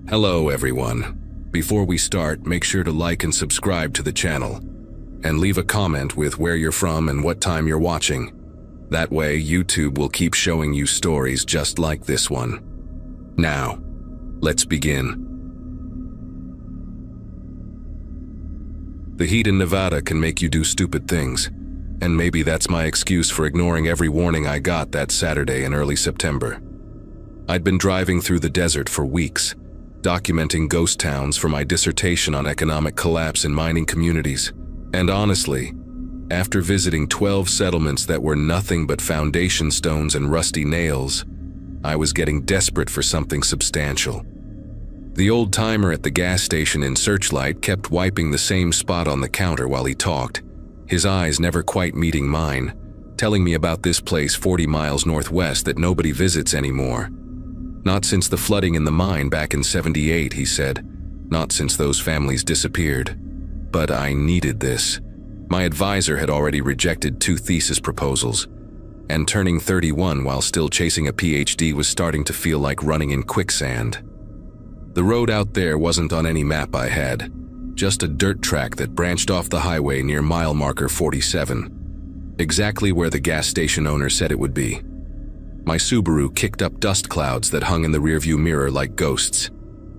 Hello everyone. Before we start, make sure to like and subscribe to the channel. And leave a comment with where you're from and what time you're watching. That way, YouTube will keep showing you stories just like this one. Now, let's begin. The heat in Nevada can make you do stupid things, and maybe that's my excuse for ignoring every warning I got that Saturday in early September. I'd been driving through the desert for weeks, documenting ghost towns for my dissertation on economic collapse in mining communities, and honestly, after visiting 12 settlements that were nothing but foundation stones and rusty nails, I was getting desperate for something substantial. The old-timer at the gas station in Searchlight kept wiping the same spot on the counter while he talked, his eyes never quite meeting mine, telling me about this place 40 miles northwest that nobody visits anymore. Not since the flooding in the mine back in '78, he said. Not since those families disappeared. But I needed this. My advisor had already rejected 2 thesis proposals, and turning 31 while still chasing a PhD was starting to feel like running in quicksand. The road out there wasn't on any map I had, just a dirt track that branched off the highway near mile marker 47, exactly where the gas station owner said it would be. My Subaru kicked up dust clouds that hung in the rearview mirror like ghosts,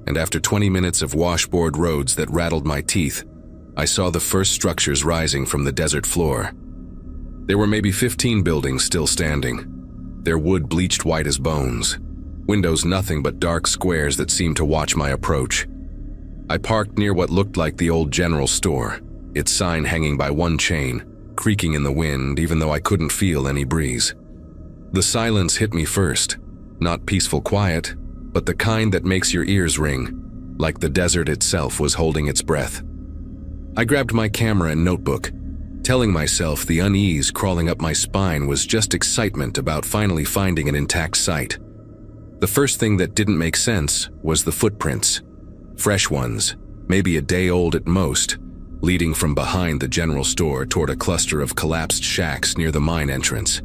and after 20 minutes of washboard roads that rattled my teeth, I saw the first structures rising from the desert floor. There were maybe 15 buildings still standing, their wood bleached white as bones, windows nothing but dark squares that seemed to watch my approach. I parked near what looked like the old general store, its sign hanging by one chain, creaking in the wind even though I couldn't feel any breeze. The silence hit me first, not peaceful quiet, but the kind that makes your ears ring, like the desert itself was holding its breath. I grabbed my camera and notebook, telling myself the unease crawling up my spine was just excitement about finally finding an intact site. The first thing that didn't make sense was the footprints. Fresh ones, maybe a day old at most, leading from behind the general store toward a cluster of collapsed shacks near the mine entrance.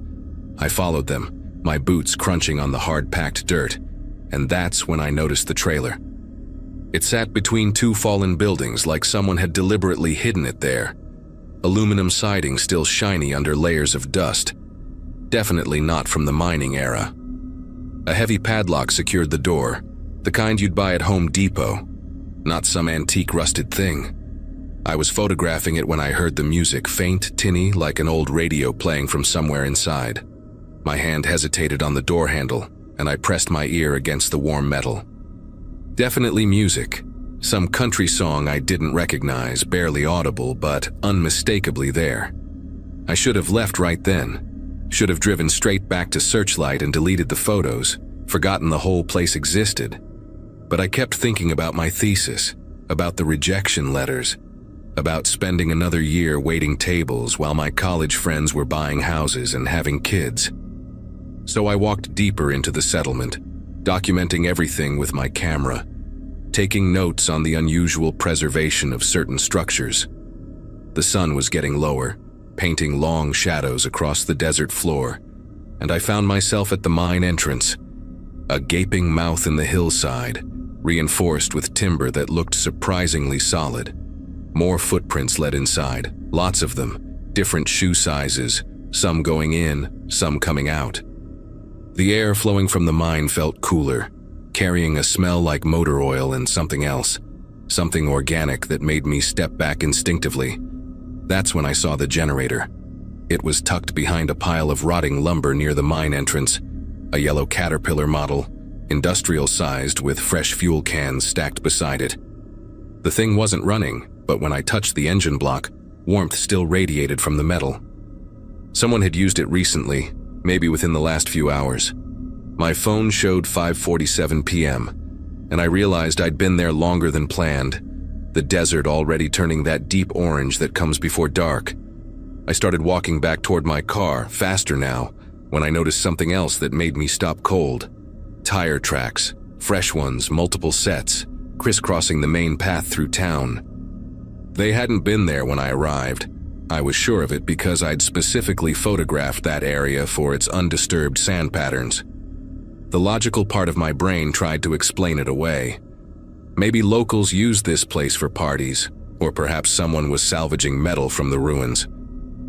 I followed them, my boots crunching on the hard-packed dirt, and that's when I noticed the trailer. It sat between 2 fallen buildings like someone had deliberately hidden it there. Aluminum siding still shiny under layers of dust. Definitely not from the mining era. A heavy padlock secured the door, the kind you'd buy at Home Depot, not some antique rusted thing. I was photographing it when I heard the music, faint, tinny, like an old radio playing from somewhere inside. My hand hesitated on the door handle, and I pressed my ear against the warm metal. Definitely music. Some country song I didn't recognize, barely audible, but unmistakably there. I should have left right then. Should have driven straight back to Searchlight and deleted the photos, forgotten the whole place existed. But I kept thinking about my thesis, about the rejection letters, about spending another year waiting tables while my college friends were buying houses and having kids. So I walked deeper into the settlement, documenting everything with my camera, taking notes on the unusual preservation of certain structures. The sun was getting lower, painting long shadows across the desert floor, and I found myself at the mine entrance, a gaping mouth in the hillside, reinforced with timber that looked surprisingly solid. More footprints led inside, lots of them, different shoe sizes, some going in, some coming out. The air flowing from the mine felt cooler, carrying a smell like motor oil and something else, something organic that made me step back instinctively. That's when I saw the generator. It was tucked behind a pile of rotting lumber near the mine entrance, a yellow Caterpillar model, industrial-sized with fresh fuel cans stacked beside it. The thing wasn't running, but when I touched the engine block, warmth still radiated from the metal. Someone had used it recently, maybe within the last few hours. My phone showed 5:47 p.m., and I realized I'd been there longer than planned, the desert already turning that deep orange that comes before dark. I started walking back toward my car, faster now, when I noticed something else that made me stop cold. Tire tracks, fresh ones, multiple sets, crisscrossing the main path through town. They hadn't been there when I arrived. I was sure of it because I'd specifically photographed that area for its undisturbed sand patterns. The logical part of my brain tried to explain it away. Maybe locals used this place for parties, or perhaps someone was salvaging metal from the ruins.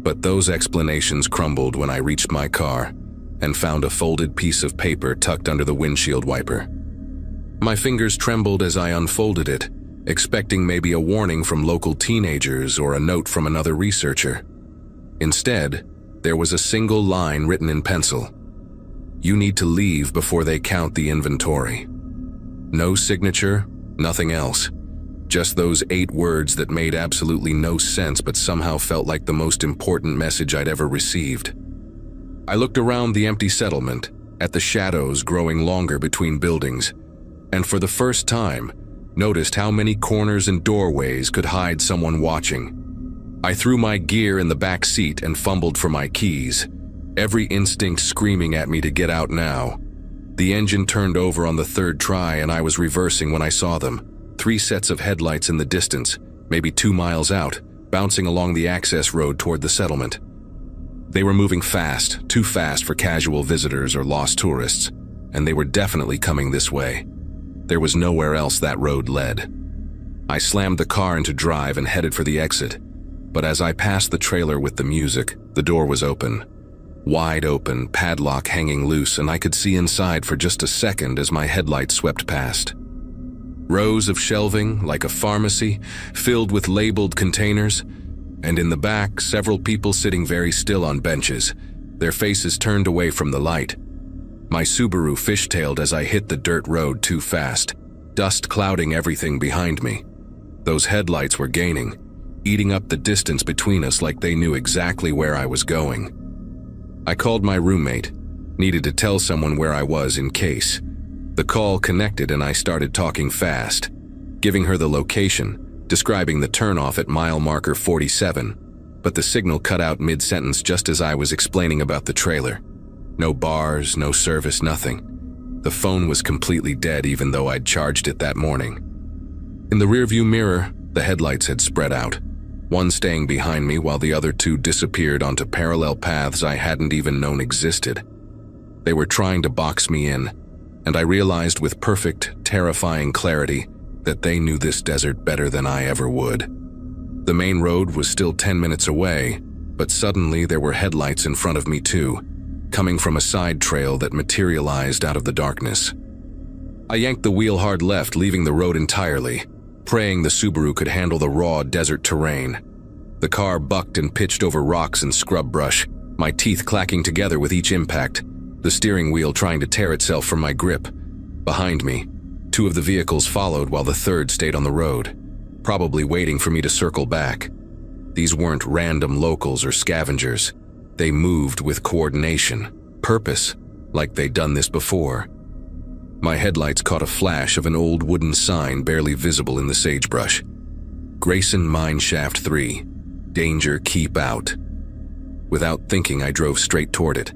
But those explanations crumbled when I reached my car and found a folded piece of paper tucked under the windshield wiper. My fingers trembled as I unfolded it, expecting maybe a warning from local teenagers or a note from another researcher. Instead, there was a single line written in pencil. "You need to leave before they count the inventory." No signature, nothing else. Just those 8 words that made absolutely no sense but somehow felt like the most important message I'd ever received. I looked around the empty settlement, at the shadows growing longer between buildings, and for the first time, noticed how many corners and doorways could hide someone watching. I threw my gear in the back seat and fumbled for my keys, every instinct screaming at me to get out now. The engine turned over on the 3rd try and I was reversing when I saw them. 3 sets of headlights in the distance, maybe 2 miles out, bouncing along the access road toward the settlement. They were moving fast, too fast for casual visitors or lost tourists, and they were definitely coming this way. There was nowhere else that road led. I slammed the car into drive and headed for the exit, but as I passed the trailer with the music, the door was open. Wide open, padlock hanging loose, and I could see inside for just a second as my headlights swept past. Rows of shelving, like a pharmacy, filled with labeled containers, and in the back, several people sitting very still on benches, their faces turned away from the light. My Subaru fishtailed as I hit the dirt road too fast, dust clouding everything behind me. Those headlights were gaining, eating up the distance between us like they knew exactly where I was going. I called my roommate, needed to tell someone where I was in case. The call connected and I started talking fast, giving her the location, describing the turnoff at mile marker 47, but the signal cut out mid-sentence just as I was explaining about the trailer. No bars, no service, nothing. The phone was completely dead even though I'd charged it that morning. In the rearview mirror, the headlights had spread out, one staying behind me while the other 2 disappeared onto parallel paths I hadn't even known existed. They were trying to box me in, and I realized with perfect, terrifying clarity that they knew this desert better than I ever would. The main road was still 10 minutes away, but suddenly there were headlights in front of me too, coming from a side trail that materialized out of the darkness. I yanked the wheel hard left, leaving the road entirely, praying the Subaru could handle the raw desert terrain. The car bucked and pitched over rocks and scrub brush, my teeth clacking together with each impact, the steering wheel trying to tear itself from my grip. Behind me, 2 of the vehicles followed while the 3rd stayed on the road, probably waiting for me to circle back. These weren't random locals or scavengers. They moved with coordination, purpose, like they'd done this before. My headlights caught a flash of an old wooden sign barely visible in the sagebrush. Grayson Mine Shaft 3. Danger, keep out. Without thinking, I drove straight toward it,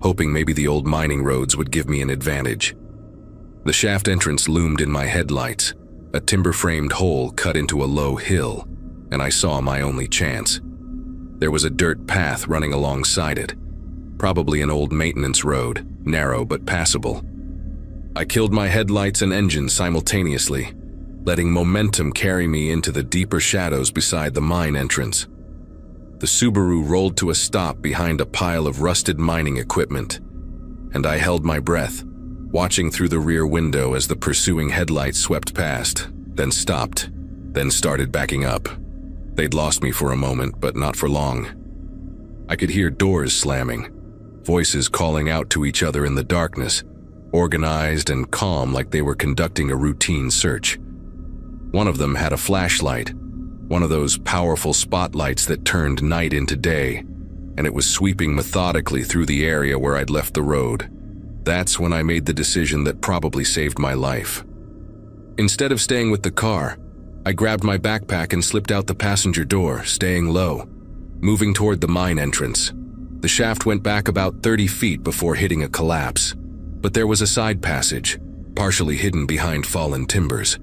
hoping maybe the old mining roads would give me an advantage. The shaft entrance loomed in my headlights, a timber-framed hole cut into a low hill, and I saw my only chance. There was a dirt path running alongside it, probably an old maintenance road, narrow but passable. I killed my headlights and engine simultaneously, letting momentum carry me into the deeper shadows beside the mine entrance. The Subaru rolled to a stop behind a pile of rusted mining equipment, and I held my breath, watching through the rear window as the pursuing headlights swept past, then stopped, then started backing up. They'd lost me for a moment, but not for long. I could hear doors slamming, voices calling out to each other in the darkness, organized and calm like they were conducting a routine search. One of them had a flashlight, one of those powerful spotlights that turned night into day, and it was sweeping methodically through the area where I'd left the road. That's when I made the decision that probably saved my life. Instead of staying with the car, I grabbed my backpack and slipped out the passenger door, staying low, moving toward the mine entrance. The shaft went back about 30 feet before hitting a collapse, but there was a side passage, partially hidden behind fallen timbers.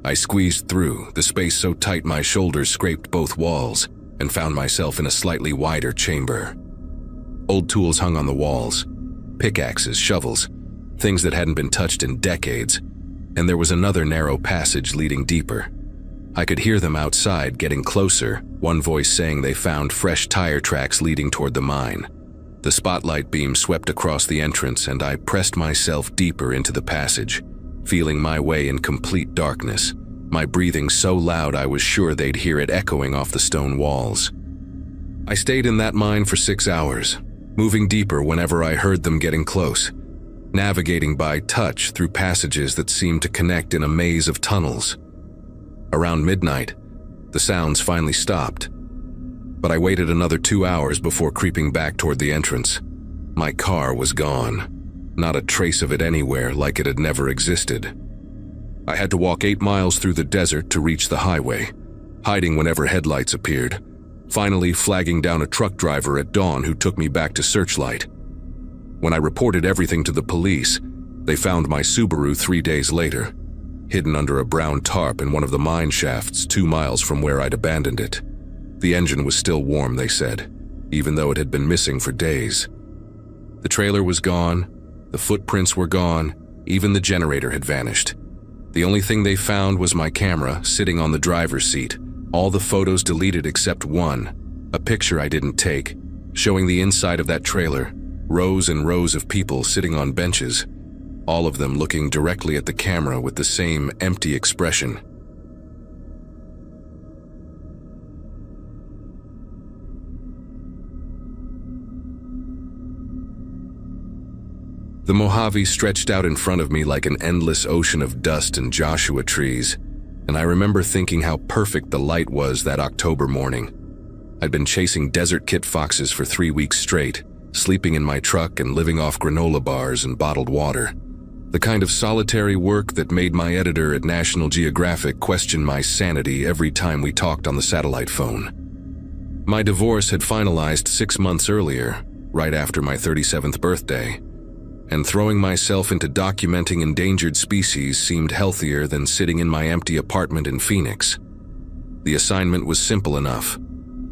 I squeezed through, the space so tight my shoulders scraped both walls, and found myself in a slightly wider chamber. Old tools hung on the walls, pickaxes, shovels, things that hadn't been touched in decades. and there was another narrow passage leading deeper. I could hear them outside getting closer, one voice saying they found fresh tire tracks leading toward the mine. The spotlight beam swept across the entrance, and I pressed myself deeper into the passage, feeling my way in complete darkness, my breathing so loud I was sure they'd hear it echoing off the stone walls. I stayed in that mine for 6 hours, moving deeper whenever I heard them getting close, navigating by touch through passages that seemed to connect in a maze of tunnels. Around midnight, the sounds finally stopped, but I waited another 2 hours before creeping back toward the entrance. My car was gone. Not a trace of it anywhere, like it had never existed. I had to walk 8 miles through the desert to reach the highway, hiding whenever headlights appeared, finally flagging down a truck driver at dawn who took me back to Searchlight. When I reported everything to the police, they found my Subaru 3 days later, hidden under a brown tarp in one of the mine shafts 2 miles from where I'd abandoned it. The engine was still warm, they said, even though it had been missing for days. The trailer was gone, the footprints were gone, even the generator had vanished. The only thing they found was my camera sitting on the driver's seat, all the photos deleted except one, a picture I didn't take, showing the inside of that trailer, rows and rows of people sitting on benches, all of them looking directly at the camera with the same empty expression. The Mojave stretched out in front of me like an endless ocean of dust and Joshua trees, and I remember thinking how perfect the light was that October morning. I'd been chasing desert kit foxes for 3 weeks straight, sleeping in my truck and living off granola bars and bottled water. The kind of solitary work that made my editor at National Geographic question my sanity every time we talked on the satellite phone. My divorce had finalized 6 months earlier, right after my 37th birthday, and throwing myself into documenting endangered species seemed healthier than sitting in my empty apartment in Phoenix. The assignment was simple enough: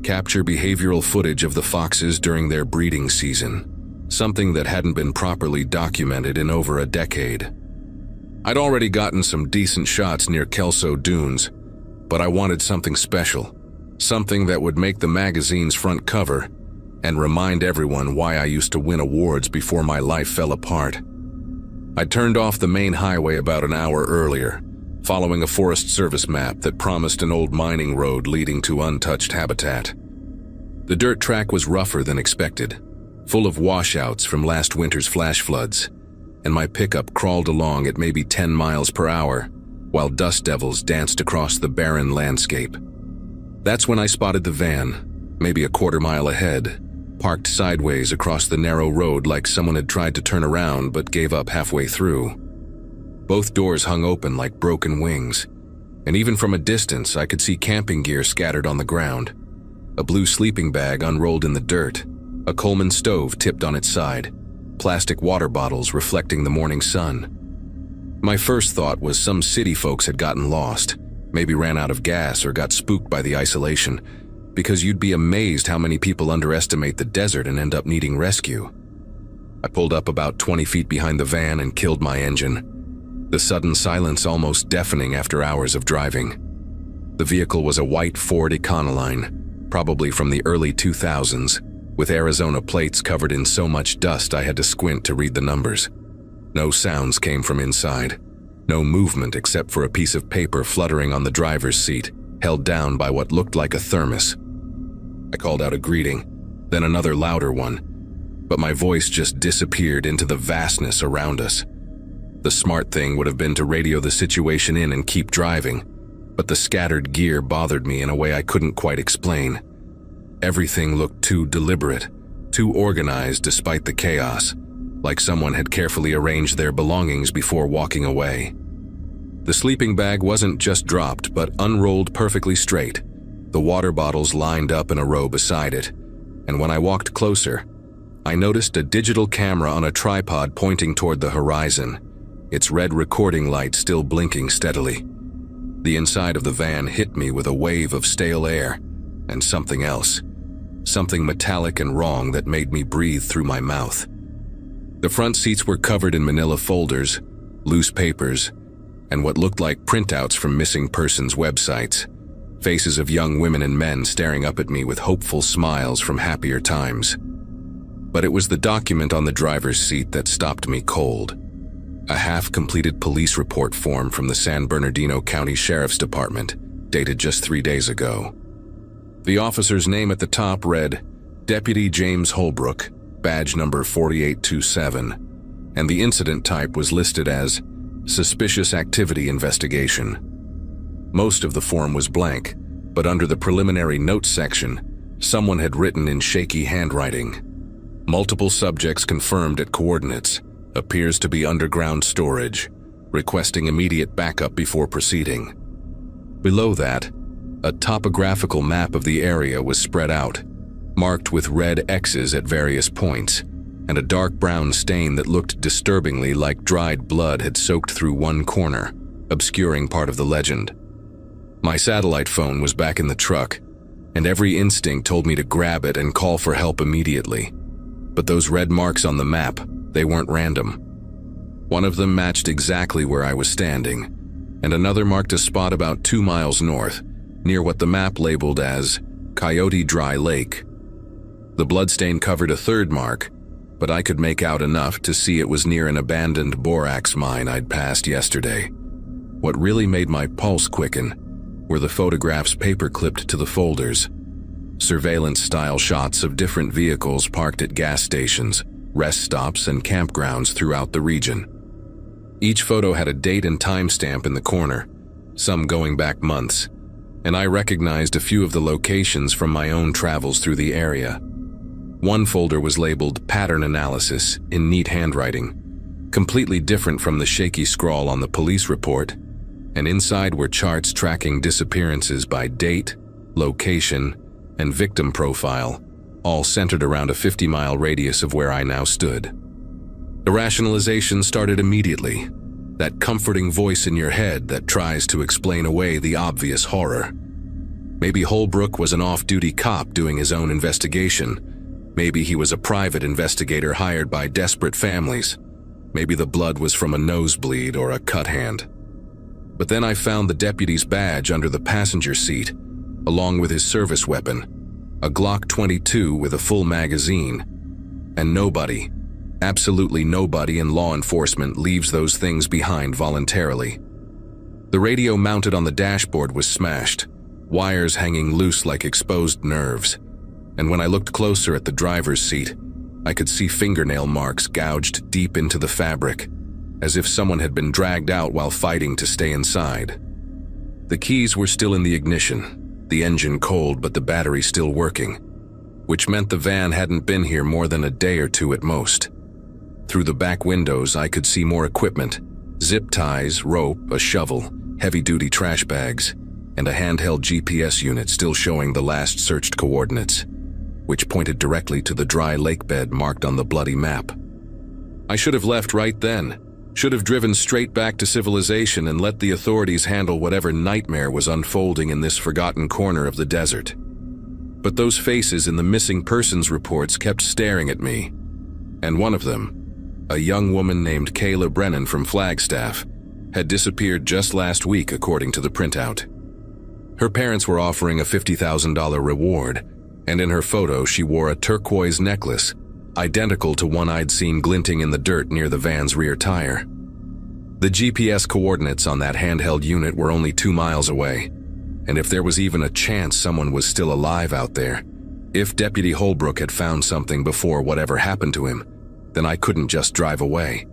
capture behavioral footage of the foxes during their breeding season, something that hadn't been properly documented in over a decade. I'd already gotten some decent shots near Kelso Dunes, but I wanted something special, something that would make the magazine's front cover and remind everyone why I used to win awards before my life fell apart. I turned off the main highway about an hour earlier, following a Forest Service map that promised an old mining road leading to untouched habitat. The dirt track was rougher than expected, full of washouts from last winter's flash floods, and my pickup crawled along at maybe 10 miles per hour while dust devils danced across the barren landscape. That's when I spotted the van, maybe a quarter mile ahead, parked sideways across the narrow road like someone had tried to turn around but gave up halfway through. Both doors hung open like broken wings, and even from a distance I could see camping gear scattered on the ground. A blue sleeping bag unrolled in the dirt, a Coleman stove tipped on its side, plastic water bottles reflecting the morning sun. My first thought was some city folks had gotten lost, maybe ran out of gas or got spooked by the isolation, because you'd be amazed how many people underestimate the desert and end up needing rescue. I pulled up about 20 feet behind the van and killed my engine, the sudden silence almost deafening after hours of driving. The vehicle was a white Ford Econoline, probably from the early 2000s, with Arizona plates covered in so much dust I had to squint to read the numbers. No sounds came from inside, no movement except for a piece of paper fluttering on the driver's seat, held down by what looked like a thermos. I called out a greeting, then another louder one, but my voice just disappeared into the vastness around us. The smart thing would have been to radio the situation in and keep driving, but the scattered gear bothered me in a way I couldn't quite explain. Everything looked too deliberate, too organized despite the chaos, like someone had carefully arranged their belongings before walking away. The sleeping bag wasn't just dropped, but unrolled perfectly straight, the water bottles lined up in a row beside it, and when I walked closer, I noticed a digital camera on a tripod pointing toward the horizon, its red recording light still blinking steadily. The inside of the van hit me with a wave of stale air, and something else, something metallic and wrong that made me breathe through my mouth. The front seats were covered in manila folders, loose papers, and what looked like printouts from missing persons websites. Faces of young women and men staring up at me with hopeful smiles from happier times. But it was the document on the driver's seat that stopped me cold. A half-completed police report form from the San Bernardino County Sheriff's Department, dated just 3 days ago. The officer's name at the top read, Deputy James Holbrook, badge number 4827, and the incident type was listed as Suspicious Activity Investigation. Most of the form was blank, but under the preliminary notes section, someone had written in shaky handwriting, multiple subjects confirmed at coordinates, appears to be underground storage, requesting immediate backup before proceeding. Below that, a topographical map of the area was spread out, marked with red X's at various points, and a dark brown stain that looked disturbingly like dried blood had soaked through one corner, obscuring part of the legend. My satellite phone was back in the truck, and every instinct told me to grab it and call for help immediately. But those red marks on the map, they weren't random. One of them matched exactly where I was standing, and another marked a spot about 2 miles north, near what the map labeled as Coyote Dry Lake. The bloodstain covered a third mark, but I could make out enough to see it was near an abandoned borax mine I'd passed yesterday. What really made my pulse quicken were the photographs paper-clipped to the folders. Surveillance-style shots of different vehicles parked at gas stations, rest stops, and campgrounds throughout the region. Each photo had a date and timestamp in the corner, some going back months, and I recognized a few of the locations from my own travels through the area. One folder was labeled Pattern Analysis in neat handwriting, completely different from the shaky scrawl on the police report, and inside were charts tracking disappearances by date, location, and victim profile, all centered around a 50-mile radius of where I now stood. The rationalization started immediately, that comforting voice in your head that tries to explain away the obvious horror. Maybe Holbrook was an off-duty cop doing his own investigation. Maybe he was a private investigator hired by desperate families. Maybe the blood was from a nosebleed or a cut hand. But then I found the deputy's badge under the passenger seat, along with his service weapon, a Glock 22 with a full magazine. And nobody, absolutely nobody in law enforcement leaves those things behind voluntarily. The radio mounted on the dashboard was smashed, wires hanging loose like exposed nerves. And when I looked closer at the driver's seat, I could see fingernail marks gouged deep into the fabric, as if someone had been dragged out while fighting to stay inside. The keys were still in the ignition, the engine cold but the battery still working, which meant the van hadn't been here more than a day or two at most. Through the back windows, I could see more equipment: zip ties, rope, a shovel, heavy-duty trash bags, and a handheld GPS unit still showing the last searched coordinates, which pointed directly to the dry lake bed marked on the bloody map. I should have left right then, should have driven straight back to civilization and let the authorities handle whatever nightmare was unfolding in this forgotten corner of the desert. But those faces in the missing persons reports kept staring at me, and one of them, a young woman named Kayla Brennan from Flagstaff, had disappeared just last week according to the printout. Her parents were offering a $50,000 reward, and in her photo she wore a turquoise necklace, identical to one I'd seen glinting in the dirt near the van's rear tire. The GPS coordinates on that handheld unit were only 2 miles away, and if there was even a chance someone was still alive out there, if Deputy Holbrook had found something before whatever happened to him, then I couldn't just drive away.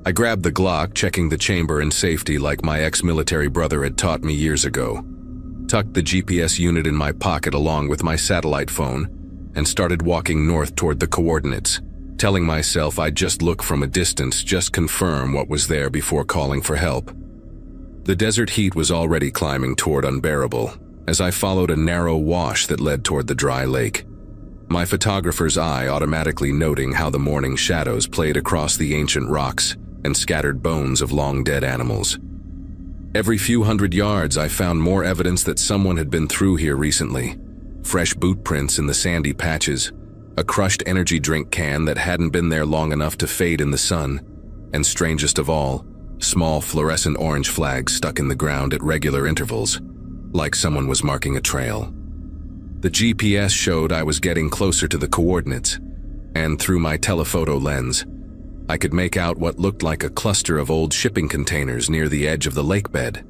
I grabbed the Glock, checking the chamber and safety like my ex-military brother had taught me years ago, tucked the GPS unit in my pocket along with my satellite phone, and started walking north toward the coordinates, telling myself I'd just look from a distance, just confirm what was there before calling for help. The desert heat was already climbing toward unbearable as I followed a narrow wash that led toward the dry lake, my photographer's eye automatically noting how the morning shadows played across the ancient rocks and scattered bones of long-dead animals. Every few hundred yards, I found more evidence that someone had been through here recently. Fresh boot prints in the sandy patches, a crushed energy drink can that hadn't been there long enough to fade in the sun, and strangest of all, small fluorescent orange flags stuck in the ground at regular intervals, like someone was marking a trail. The GPS showed I was getting closer to the coordinates, and through my telephoto lens, I could make out what looked like a cluster of old shipping containers near the edge of the lake bed,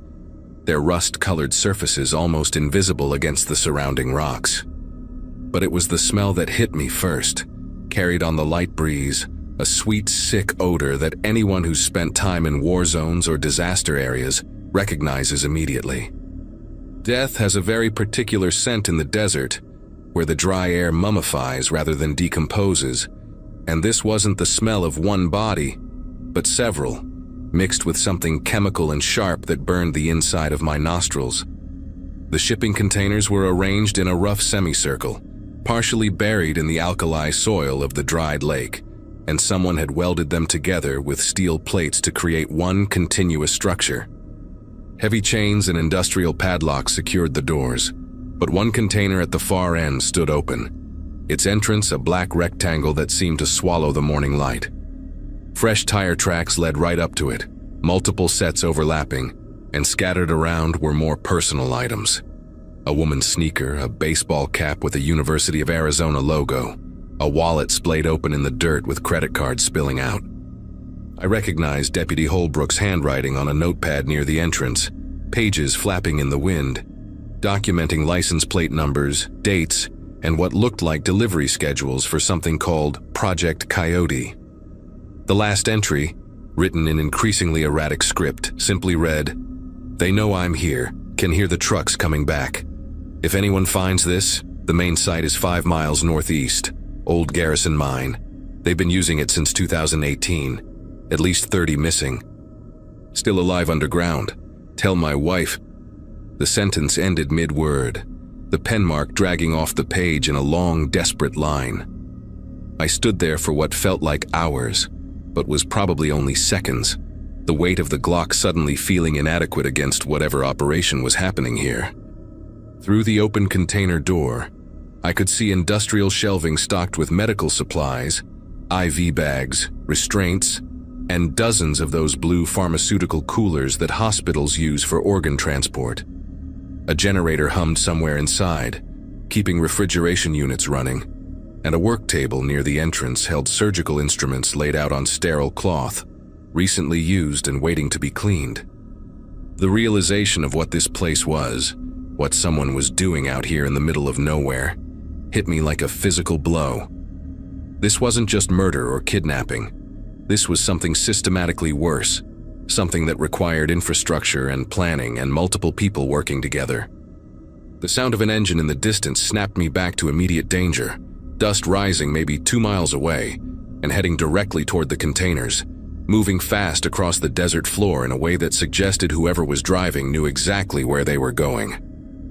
their rust-colored surfaces almost invisible against the surrounding rocks. But it was the smell that hit me first, carried on the light breeze, a sweet, sick odor that anyone who's spent time in war zones or disaster areas recognizes immediately. Death has a very particular scent in the desert, where the dry air mummifies rather than decomposes, and this wasn't the smell of one body, but several, mixed with something chemical and sharp that burned the inside of my nostrils. The shipping containers were arranged in a rough semicircle, partially buried in the alkali soil of the dried lake, and someone had welded them together with steel plates to create one continuous structure. Heavy chains and industrial padlocks secured the doors, but one container at the far end stood open, its entrance a black rectangle that seemed to swallow the morning light. Fresh tire tracks led right up to it, multiple sets overlapping, and scattered around were more personal items. A woman's sneaker, a baseball cap with a University of Arizona logo, a wallet splayed open in the dirt with credit cards spilling out. I recognized Deputy Holbrook's handwriting on a notepad near the entrance, pages flapping in the wind, documenting license plate numbers, dates, and what looked like delivery schedules for something called Project Coyote. The last entry, written in increasingly erratic script, simply read, "They know I'm here, can hear the trucks coming back. If anyone finds this, the main site is 5 miles northeast, Old Garrison Mine. They've been using it since 2018. At least 30 missing. Still alive underground. Tell my wife." The sentence ended mid-word, the pen mark dragging off the page in a long, desperate line. I stood there for what felt like hours, but was probably only seconds, the weight of the Glock suddenly feeling inadequate against whatever operation was happening here. Through the open container door, I could see industrial shelving stocked with medical supplies, IV bags, restraints, and dozens of those blue pharmaceutical coolers that hospitals use for organ transport. A generator hummed somewhere inside, keeping refrigeration units running, and a work table near the entrance held surgical instruments laid out on sterile cloth, recently used and waiting to be cleaned. The realization of what this place was, what someone was doing out here in the middle of nowhere, hit me like a physical blow. This wasn't just murder or kidnapping. This was something systematically worse, something that required infrastructure and planning and multiple people working together. The sound of an engine in the distance snapped me back to immediate danger, dust rising maybe 2 miles away and heading directly toward the containers, moving fast across the desert floor in a way that suggested whoever was driving knew exactly where they were going.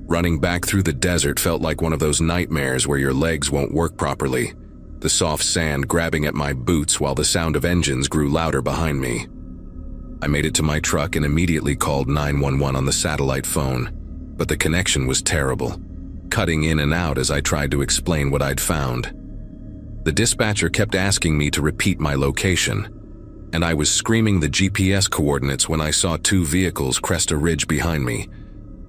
Running back through the desert felt like one of those nightmares where your legs won't work properly, the soft sand grabbing at my boots while the sound of engines grew louder behind me. I made it to my truck and immediately called 911 on the satellite phone, but the connection was terrible, cutting in and out as I tried to explain what I'd found. The dispatcher kept asking me to repeat my location, and I was screaming the GPS coordinates when I saw 2 vehicles crest a ridge behind me,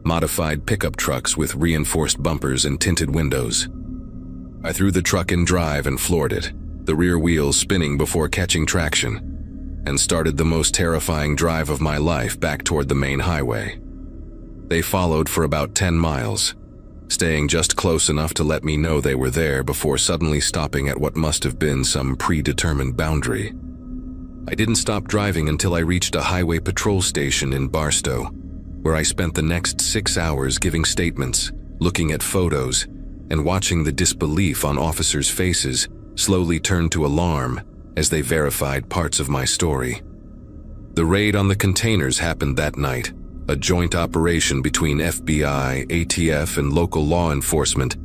modified pickup trucks with reinforced bumpers and tinted windows. I threw the truck in drive and floored it, the rear wheels spinning before catching traction, and started the most terrifying drive of my life back toward the main highway. They followed for about 10 miles, staying just close enough to let me know they were there before suddenly stopping at what must have been some predetermined boundary. I didn't stop driving until I reached a highway patrol station in Barstow, where I spent the next 6 hours giving statements, looking at photos, and watching the disbelief on officers' faces slowly turn to alarm as they verified parts of my story. The raid on the containers happened that night, a joint operation between FBI, ATF, and local law enforcement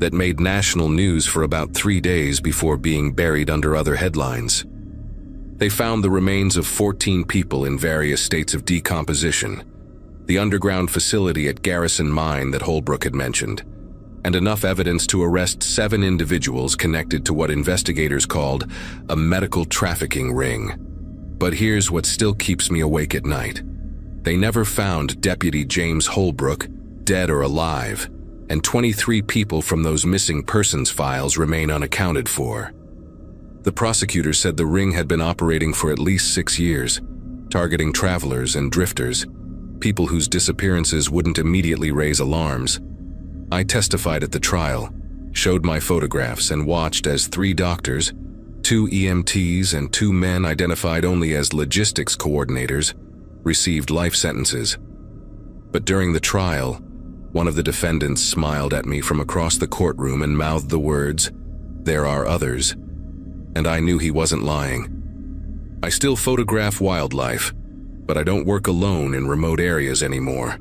that made national news for about 3 days before being buried under other headlines. They found the remains of 14 people in various states of decomposition, the underground facility at Garrison Mine that Holbrook had mentioned, and enough evidence to arrest 7 individuals connected to what investigators called a medical trafficking ring. But here's what still keeps me awake at night. They never found Deputy James Holbrook, dead or alive, and 23 people from those missing persons files remain unaccounted for. The prosecutor said the ring had been operating for at least 6 years, targeting travelers and drifters, people whose disappearances wouldn't immediately raise alarms. I testified at the trial, showed my photographs, and watched as 3 doctors, 2 EMTs, and 2 men identified only as logistics coordinators received life sentences. But during the trial, one of the defendants smiled at me from across the courtroom and mouthed the words, "There are others," and I knew he wasn't lying. I still photograph wildlife, but I don't work alone in remote areas anymore.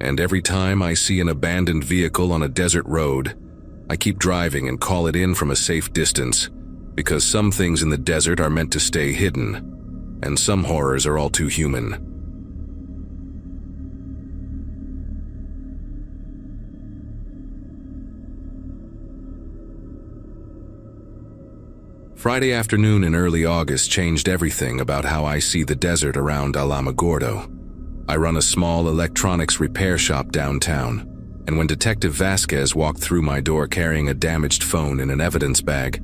And every time I see an abandoned vehicle on a desert road, I keep driving and call it in from a safe distance, because some things in the desert are meant to stay hidden, and some horrors are all too human. Friday afternoon in early August changed everything about how I see the desert around Alamogordo. I run a small electronics repair shop downtown, and when Detective Vasquez walked through my door carrying a damaged phone in an evidence bag,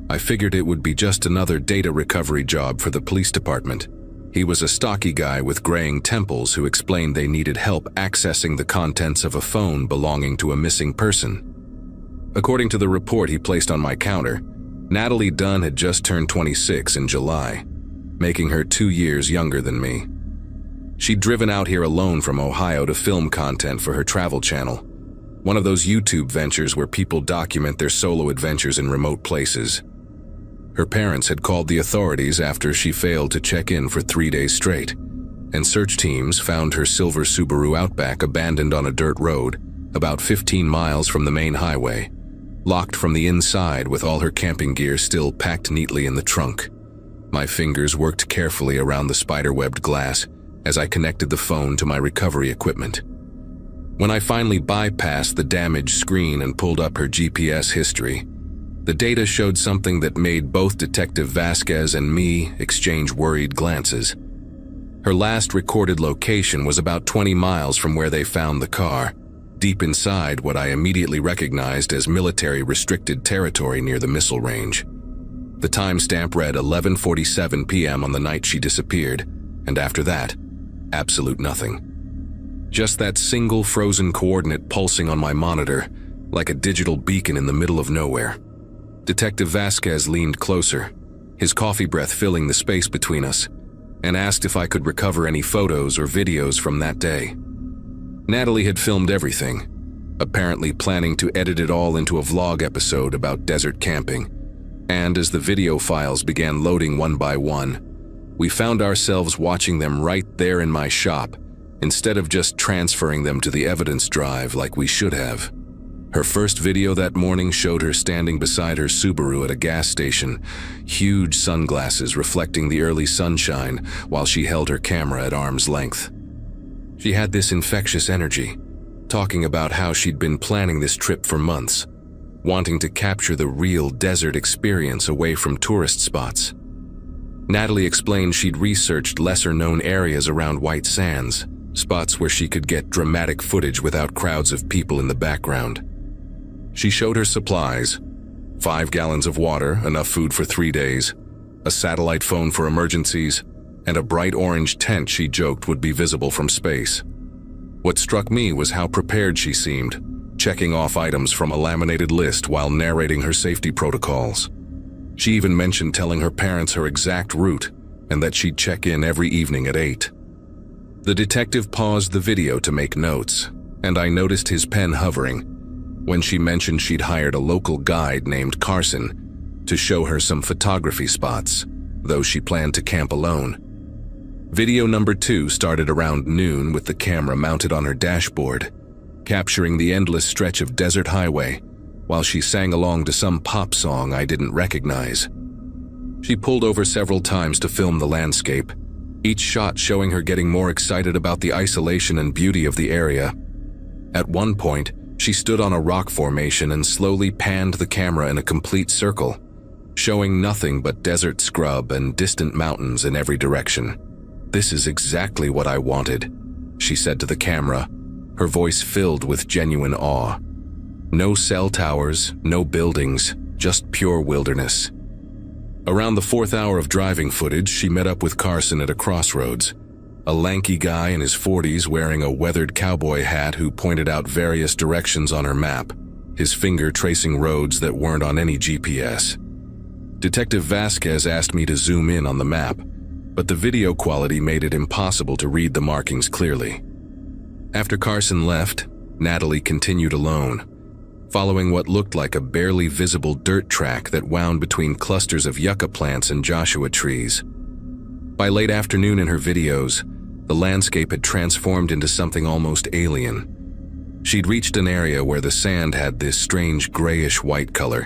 I figured it would be just another data recovery job for the police department. He was a stocky guy with graying temples who explained they needed help accessing the contents of a phone belonging to a missing person. According to the report he placed on my counter, Natalie Dunn had just turned 26 in July, making her 2 years younger than me. She'd driven out here alone from Ohio to film content for her travel channel, one of those YouTube ventures where people document their solo adventures in remote places. Her parents had called the authorities after she failed to check in for 3 days straight, and search teams found her silver Subaru Outback abandoned on a dirt road about 15 miles from the main highway, locked from the inside with all her camping gear still packed neatly in the trunk. My fingers worked carefully around the spider-webbed glass as I connected the phone to my recovery equipment. When I finally bypassed the damaged screen and pulled up her GPS history, the data showed something that made both Detective Vasquez and me exchange worried glances. Her last recorded location was about 20 miles from where they found the car, deep inside what I immediately recognized as military-restricted territory near the missile range. The timestamp read 11:47 p.m. on the night she disappeared, and after that, absolute nothing. Just that single frozen coordinate pulsing on my monitor, like a digital beacon in the middle of nowhere. Detective Vasquez leaned closer, his coffee breath filling the space between us, and asked if I could recover any photos or videos from that day. Natalie had filmed everything, apparently planning to edit it all into a vlog episode about desert camping. And as the video files began loading one by one, we found ourselves watching them right there in my shop, instead of just transferring them to the evidence drive like we should have. Her first video that morning showed her standing beside her Subaru at a gas station, huge sunglasses reflecting the early sunshine while she held her camera at arm's length. She had this infectious energy, talking about how she'd been planning this trip for months, wanting to capture the real desert experience away from tourist spots. Natalie explained she'd researched lesser-known areas around White Sands, spots where she could get dramatic footage without crowds of people in the background. She showed her supplies: 5 gallons of water, enough food for 3 days, a satellite phone for emergencies, and a bright orange tent she joked would be visible from space. What struck me was how prepared she seemed, checking off items from a laminated list while narrating her safety protocols. She even mentioned telling her parents her exact route and that she'd check in every evening at 8. The detective paused the video to make notes, and I noticed his pen hovering when she mentioned she'd hired a local guide named Carson to show her some photography spots, though she planned to camp alone. Video number 2 started around noon with the camera mounted on her dashboard, capturing the endless stretch of desert highway while she sang along to some pop song I didn't recognize. She pulled over several times to film the landscape, each shot showing her getting more excited about the isolation and beauty of the area. At one point, she stood on a rock formation and slowly panned the camera in a complete circle, showing nothing but desert scrub and distant mountains in every direction. "This is exactly what I wanted," she said to the camera, her voice filled with genuine awe. No cell towers, no buildings, just pure wilderness. Around the 4th hour of driving footage, she met up with Carson at a crossroads, a lanky guy in his 40s wearing a weathered cowboy hat who pointed out various directions on her map, his finger tracing roads that weren't on any GPS. Detective Vasquez asked me to zoom in on the map, but the video quality made it impossible to read the markings clearly. After Carson left, Natalie continued alone, following what looked like a barely visible dirt track that wound between clusters of yucca plants and Joshua trees. By late afternoon in her videos, the landscape had transformed into something almost alien. She'd reached an area where the sand had this strange grayish-white color,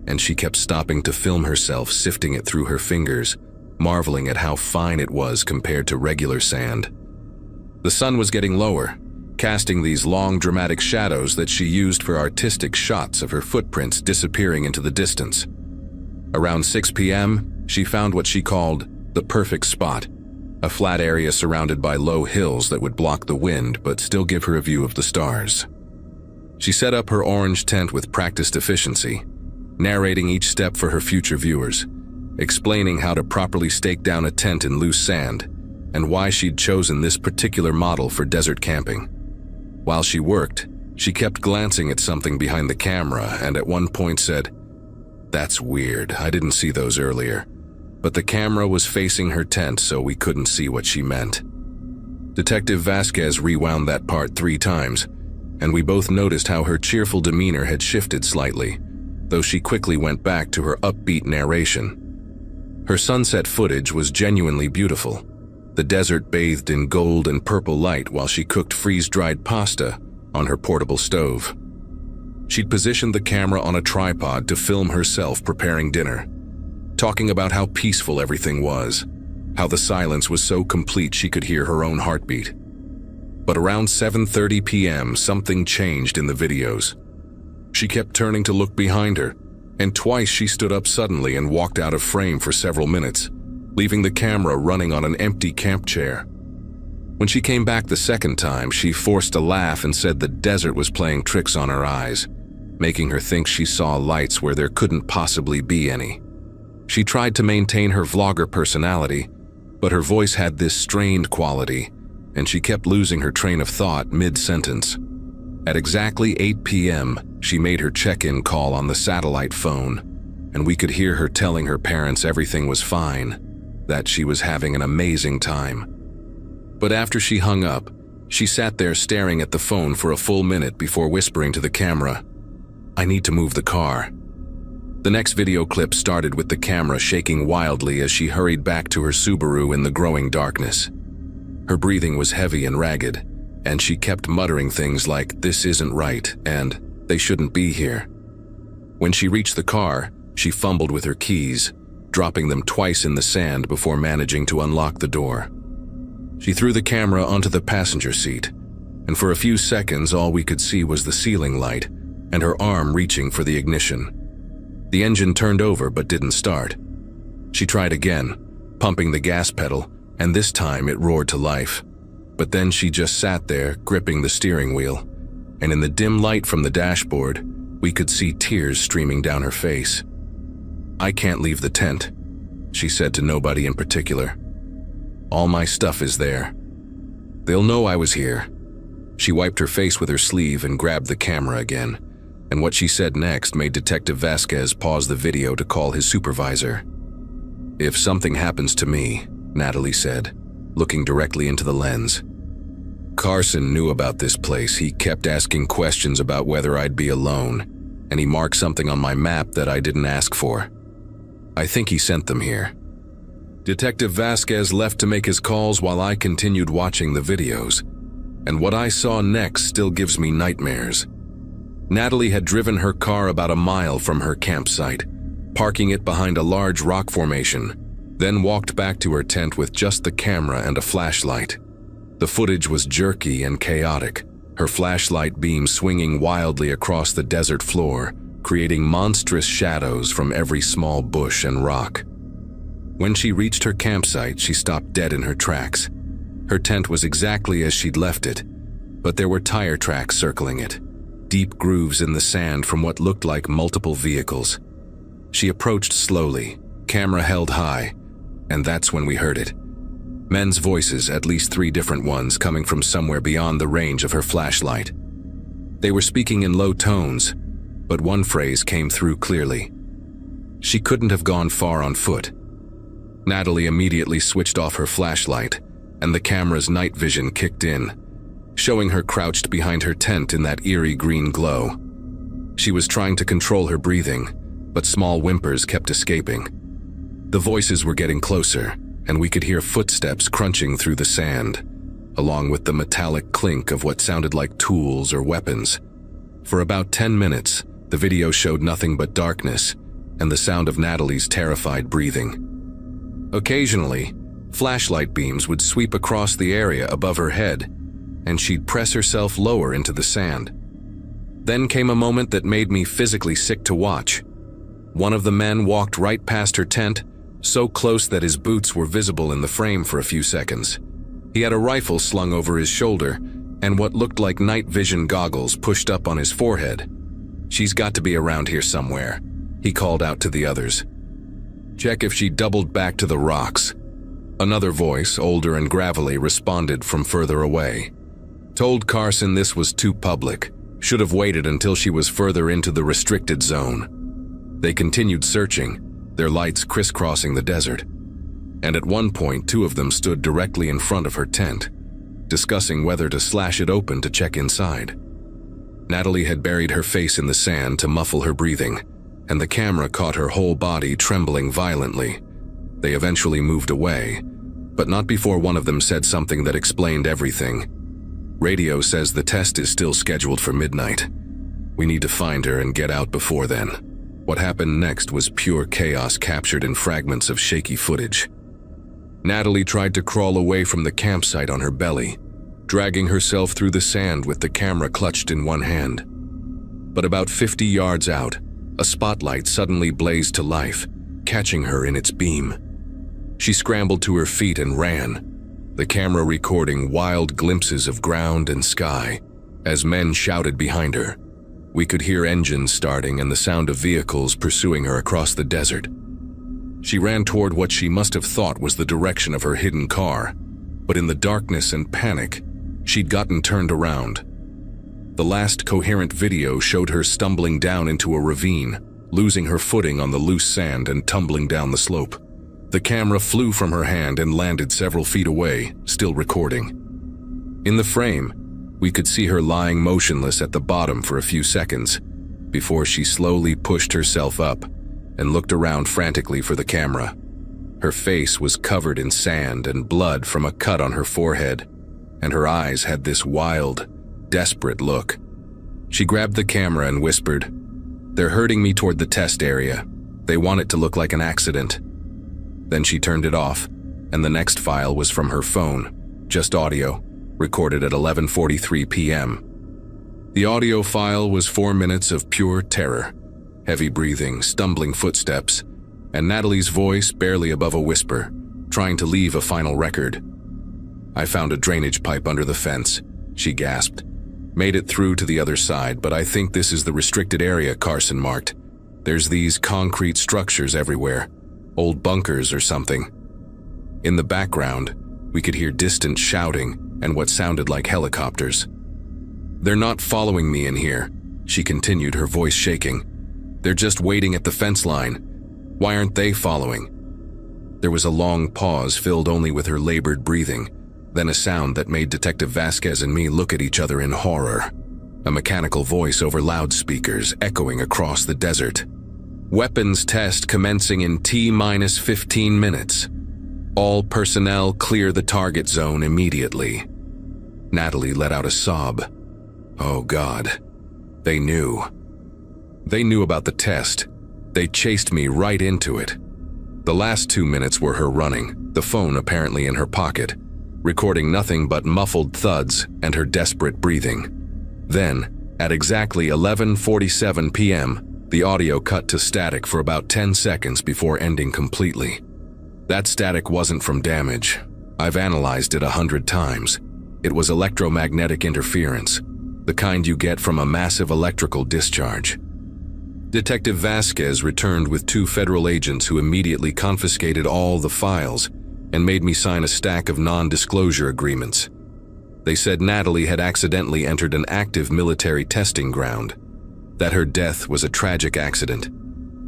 and she kept stopping to film herself sifting it through her fingers, marveling at how fine it was compared to regular sand. The sun was getting lower, casting these long, dramatic shadows that she used for artistic shots of her footprints disappearing into the distance. Around 6 p.m., she found what she called the perfect spot, a flat area surrounded by low hills that would block the wind but still give her a view of the stars. She set up her orange tent with practiced efficiency, narrating each step for her future viewers, explaining how to properly stake down a tent in loose sand, and why she'd chosen this particular model for desert camping. While she worked, she kept glancing at something behind the camera and at one point said, "That's weird, I didn't see those earlier." But the camera was facing her tent, so we couldn't see what she meant. Detective Vasquez rewound that part 3 times, and we both noticed how her cheerful demeanor had shifted slightly, though she quickly went back to her upbeat narration. Her sunset footage was genuinely beautiful, the desert bathed in gold and purple light while she cooked freeze-dried pasta on her portable stove. She'd positioned the camera on a tripod to film herself preparing dinner, talking about how peaceful everything was, how the silence was so complete she could hear her own heartbeat. But around 7:30 p.m., something changed in the videos. She kept turning to look behind her, and twice she stood up suddenly and walked out of frame for several minutes, leaving the camera running on an empty camp chair. When she came back the second time, she forced a laugh and said the desert was playing tricks on her eyes, making her think she saw lights where there couldn't possibly be any. She tried to maintain her vlogger personality, but her voice had this strained quality, and she kept losing her train of thought mid-sentence. At exactly 8 p.m., she made her check-in call on the satellite phone, and we could hear her telling her parents everything was fine, that she was having an amazing time. But after she hung up, she sat there staring at the phone for a full minute before whispering to the camera, "I need to move the car." The next video clip started with the camera shaking wildly as she hurried back to her Subaru in the growing darkness. Her breathing was heavy and ragged, and she kept muttering things like, "This isn't right," and "They shouldn't be here." When she reached the car, she fumbled with her keys, dropping them twice in the sand before managing to unlock the door. She threw the camera onto the passenger seat, and for a few seconds all we could see was the ceiling light and her arm reaching for the ignition. The engine turned over but didn't start. She tried again, pumping the gas pedal, and this time it roared to life. But then she just sat there, gripping the steering wheel, and in the dim light from the dashboard, we could see tears streaming down her face. "I can't leave the tent," she said to nobody in particular. "All my stuff is there. They'll know I was here." She wiped her face with her sleeve and grabbed the camera again, and what she said next made Detective Vasquez pause the video to call his supervisor. "If something happens to me," Natalie said, looking directly into the lens. "Carson knew about this place. He kept asking questions about whether I'd be alone, and he marked something on my map that I didn't ask for. I think he sent them here." Detective Vasquez left to make his calls while I continued watching the videos, and what I saw next still gives me nightmares. Natalie had driven her car about a mile from her campsite, parking it behind a large rock formation, then walked back to her tent with just the camera and a flashlight. The footage was jerky and chaotic, her flashlight beam swinging wildly across the desert floor, creating monstrous shadows from every small bush and rock. When she reached her campsite, she stopped dead in her tracks. Her tent was exactly as she'd left it, but there were tire tracks circling it, deep grooves in the sand from what looked like multiple vehicles. She approached slowly, camera held high, and that's when we heard it. Men's voices, at least 3 different ones, coming from somewhere beyond the range of her flashlight. They were speaking in low tones, but one phrase came through clearly. She couldn't have gone far on foot. Natalie immediately switched off her flashlight, and the camera's night vision kicked in, showing her crouched behind her tent in that eerie green glow. She was trying to control her breathing, but small whimpers kept escaping. The voices were getting closer, and we could hear footsteps crunching through the sand, along with the metallic clink of what sounded like tools or weapons. For about 10 minutes, the video showed nothing but darkness and the sound of Natalie's terrified breathing. Occasionally, flashlight beams would sweep across the area above her head, and she'd press herself lower into the sand. Then came a moment that made me physically sick to watch. One of the men walked right past her tent, so close that his boots were visible in the frame for a few seconds. He had a rifle slung over his shoulder and what looked like night vision goggles pushed up on his forehead. "She's got to be around here somewhere," he called out to the others. "Check if she doubled back to the rocks." Another voice, older and gravelly, responded from further away. "Told Carson this was too public. Should have waited until she was further into the restricted zone." They continued searching, their lights crisscrossing the desert. And at one point, 2 of them stood directly in front of her tent, discussing whether to slash it open to check inside. Natalie had buried her face in the sand to muffle her breathing, and the camera caught her whole body trembling violently. They eventually moved away, but not before one of them said something that explained everything. "Radio says the test is still scheduled for midnight. We need to find her and get out before then." What happened next was pure chaos captured in fragments of shaky footage. Natalie tried to crawl away from the campsite on her belly, dragging herself through the sand with the camera clutched in one hand. But about 50 yards out, a spotlight suddenly blazed to life, catching her in its beam. She scrambled to her feet and ran, the camera recording wild glimpses of ground and sky as men shouted behind her. We could hear engines starting and the sound of vehicles pursuing her across the desert. She ran toward what she must have thought was the direction of her hidden car, but in the darkness and panic, she'd gotten turned around. The last coherent video showed her stumbling down into a ravine, losing her footing on the loose sand and tumbling down the slope. The camera flew from her hand and landed several feet away, still recording. In the frame, we could see her lying motionless at the bottom for a few seconds, before she slowly pushed herself up and looked around frantically for the camera. Her face was covered in sand and blood from a cut on her forehead, and her eyes had this wild, desperate look. She grabbed the camera and whispered, "They're herding me toward the test area. They want it to look like an accident." Then she turned it off, and the next file was from her phone, just audio, recorded at 11:43 p.m. The audio file was 4 minutes of pure terror, heavy breathing, stumbling footsteps, and Natalie's voice barely above a whisper, trying to leave a final record. "I found a drainage pipe under the fence," she gasped. "Made it through to the other side, but I think this is the restricted area Carson marked. There's these concrete structures everywhere, old bunkers or something." In the background, we could hear distant shouting and what sounded like helicopters. "They're not following me in here," she continued, her voice shaking. "They're just waiting at the fence line. Why aren't they following?" There was a long pause filled only with her labored breathing, then a sound that made Detective Vasquez and me look at each other in horror. A mechanical voice over loudspeakers echoing across the desert. "Weapons test commencing in T-15 minutes. All personnel clear the target zone immediately." Natalie let out a sob. Oh God. They knew. They knew about the test. They chased me right into it. The last 2 minutes were her running, the phone apparently in her pocket, recording nothing but muffled thuds and her desperate breathing. Then, at exactly 11:47 p.m., The audio cut to static for about 10 seconds before ending completely. That static wasn't from damage. I've analyzed it 100 times. It was electromagnetic interference, the kind you get from a massive electrical discharge. Detective Vasquez returned with 2 federal agents who immediately confiscated all the files and made me sign a stack of non-disclosure agreements. They said Natalie had accidentally entered an active military testing ground, that her death was a tragic accident,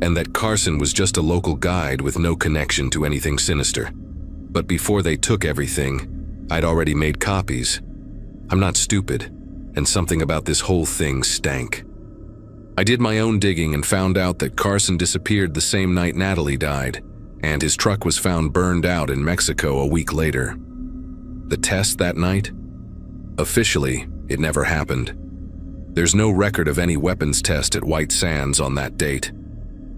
and that Carson was just a local guide with no connection to anything sinister. But before they took everything, I'd already made copies. I'm not stupid, and something about this whole thing stank. I did my own digging and found out that Carson disappeared the same night Natalie died, and his truck was found burned out in Mexico a week later. The test that night? Officially, it never happened. There's no record of any weapons test at White Sands on that date.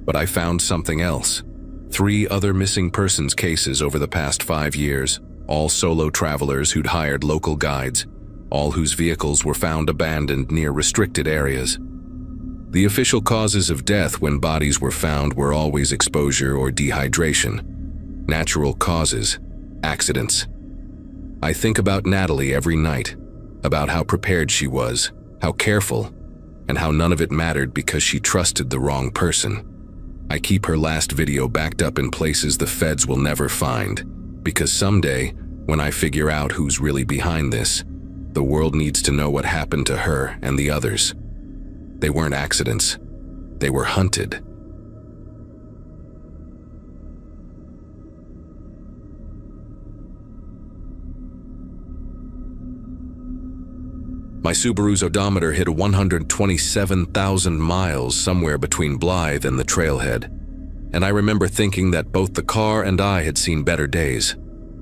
But I found something else. 3 other missing persons cases over the past 5 years, all solo travelers who'd hired local guides, all whose vehicles were found abandoned near restricted areas. The official causes of death when bodies were found were always exposure or dehydration. Natural causes, accidents. I think about Natalie every night, about how prepared she was, how careful, and how none of it mattered because she trusted the wrong person. I keep her last video backed up in places the feds will never find, because someday, when I figure out who's really behind this, the world needs to know what happened to her and the others. They weren't accidents. They were hunted. My Subaru's odometer hit 127,000 miles somewhere between Blythe and the trailhead, and I remember thinking that both the car and I had seen better days.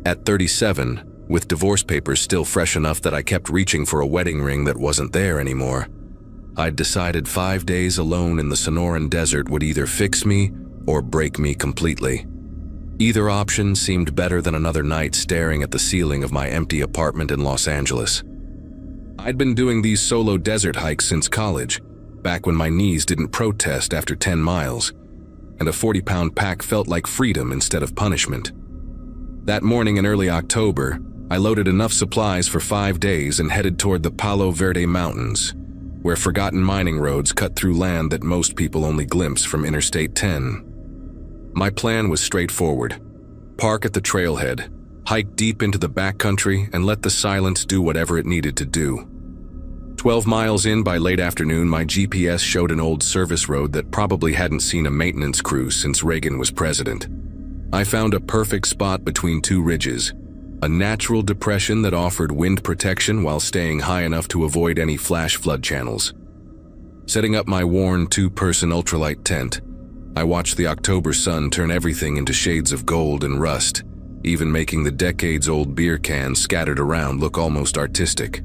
At 37, with divorce papers still fresh enough that I kept reaching for a wedding ring that wasn't there anymore, I'd decided 5 days alone in the Sonoran Desert would either fix me or break me completely. Either option seemed better than another night staring at the ceiling of my empty apartment in Los Angeles. I'd been doing these solo desert hikes since college, back when my knees didn't protest after 10 miles, and a 40-pound pack felt like freedom instead of punishment. That morning in early October, I loaded enough supplies for 5 days and headed toward the Palo Verde Mountains, where forgotten mining roads cut through land that most people only glimpse from Interstate 10. My plan was straightforward. Park at the trailhead, hike deep into the backcountry, and let the silence do whatever it needed to do. 12 miles in by late afternoon, my GPS showed an old service road that probably hadn't seen a maintenance crew since Reagan was president. I found a perfect spot between 2 ridges, a natural depression that offered wind protection while staying high enough to avoid any flash flood channels. Setting up my worn 2-person ultralight tent, I watched the October sun turn everything into shades of gold and rust, even making the decades-old beer cans scattered around look almost artistic.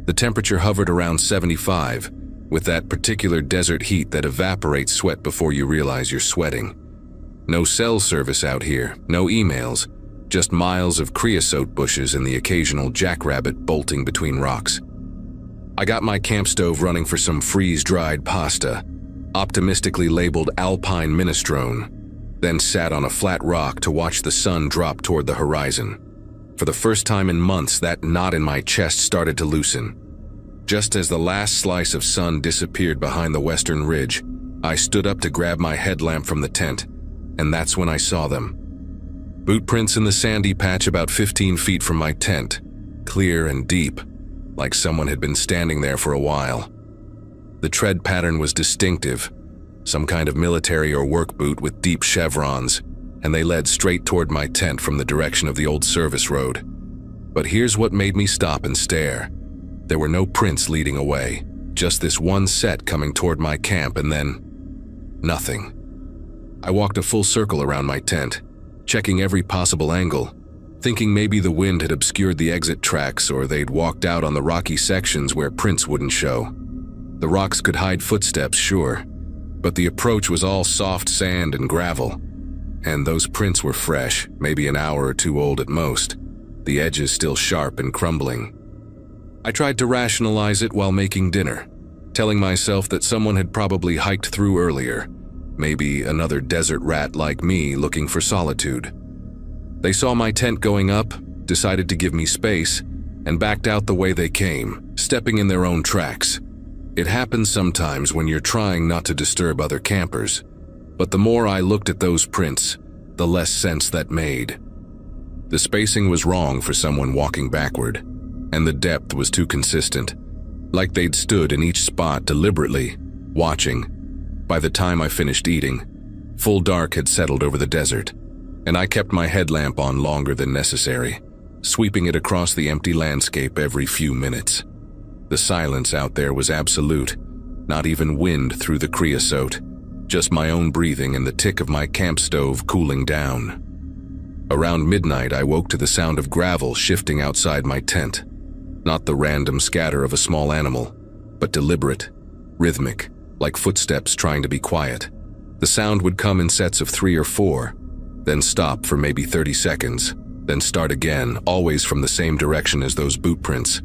The temperature hovered around 75, with that particular desert heat that evaporates sweat before you realize you're sweating. No cell service out here, no emails, just miles of creosote bushes and the occasional jackrabbit bolting between rocks. I got my camp stove running for some freeze-dried pasta, optimistically labeled Alpine Minestrone, then sat on a flat rock to watch the sun drop toward the horizon. For the first time in months, that knot in my chest started to loosen. Just as the last slice of sun disappeared behind the western ridge, I stood up to grab my headlamp from the tent, and that's when I saw them. Boot prints in the sandy patch about 15 feet from my tent, clear and deep, like someone had been standing there for a while. The tread pattern was distinctive, some kind of military or work boot with deep chevrons, and they led straight toward my tent from the direction of the old service road. But here's what made me stop and stare. There were no prints leading away, just this one set coming toward my camp, and then nothing. I walked a full circle around my tent, checking every possible angle, thinking maybe the wind had obscured the exit tracks or they'd walked out on the rocky sections where prints wouldn't show. The rocks could hide footsteps, sure, but the approach was all soft sand and gravel, and those prints were fresh, maybe an hour or 2 old at most, the edges still sharp and crumbling. I tried to rationalize it while making dinner. telling myself that someone had probably hiked through earlier, maybe another desert rat like me looking for solitude. They saw my tent going up, decided to give me space, and backed out the way they came, stepping in their own tracks. It happens sometimes when you're trying not to disturb other campers, but the more I looked at those prints, the less sense that made. The spacing was wrong for someone walking backward, and the depth was too consistent, like they'd stood in each spot deliberately, watching. By the time I finished eating, full dark had settled over the desert, and I kept my headlamp on longer than necessary, sweeping it across the empty landscape every few minutes. The silence out there was absolute, not even wind through the creosote, just my own breathing and the tick of my camp stove cooling down. Around midnight, I woke to the sound of gravel shifting outside my tent. Not the random scatter of a small animal, but deliberate, rhythmic, like footsteps trying to be quiet. The sound would come in sets of 3 or 4, then stop for maybe 30 seconds, then start again, always from the same direction as those boot prints.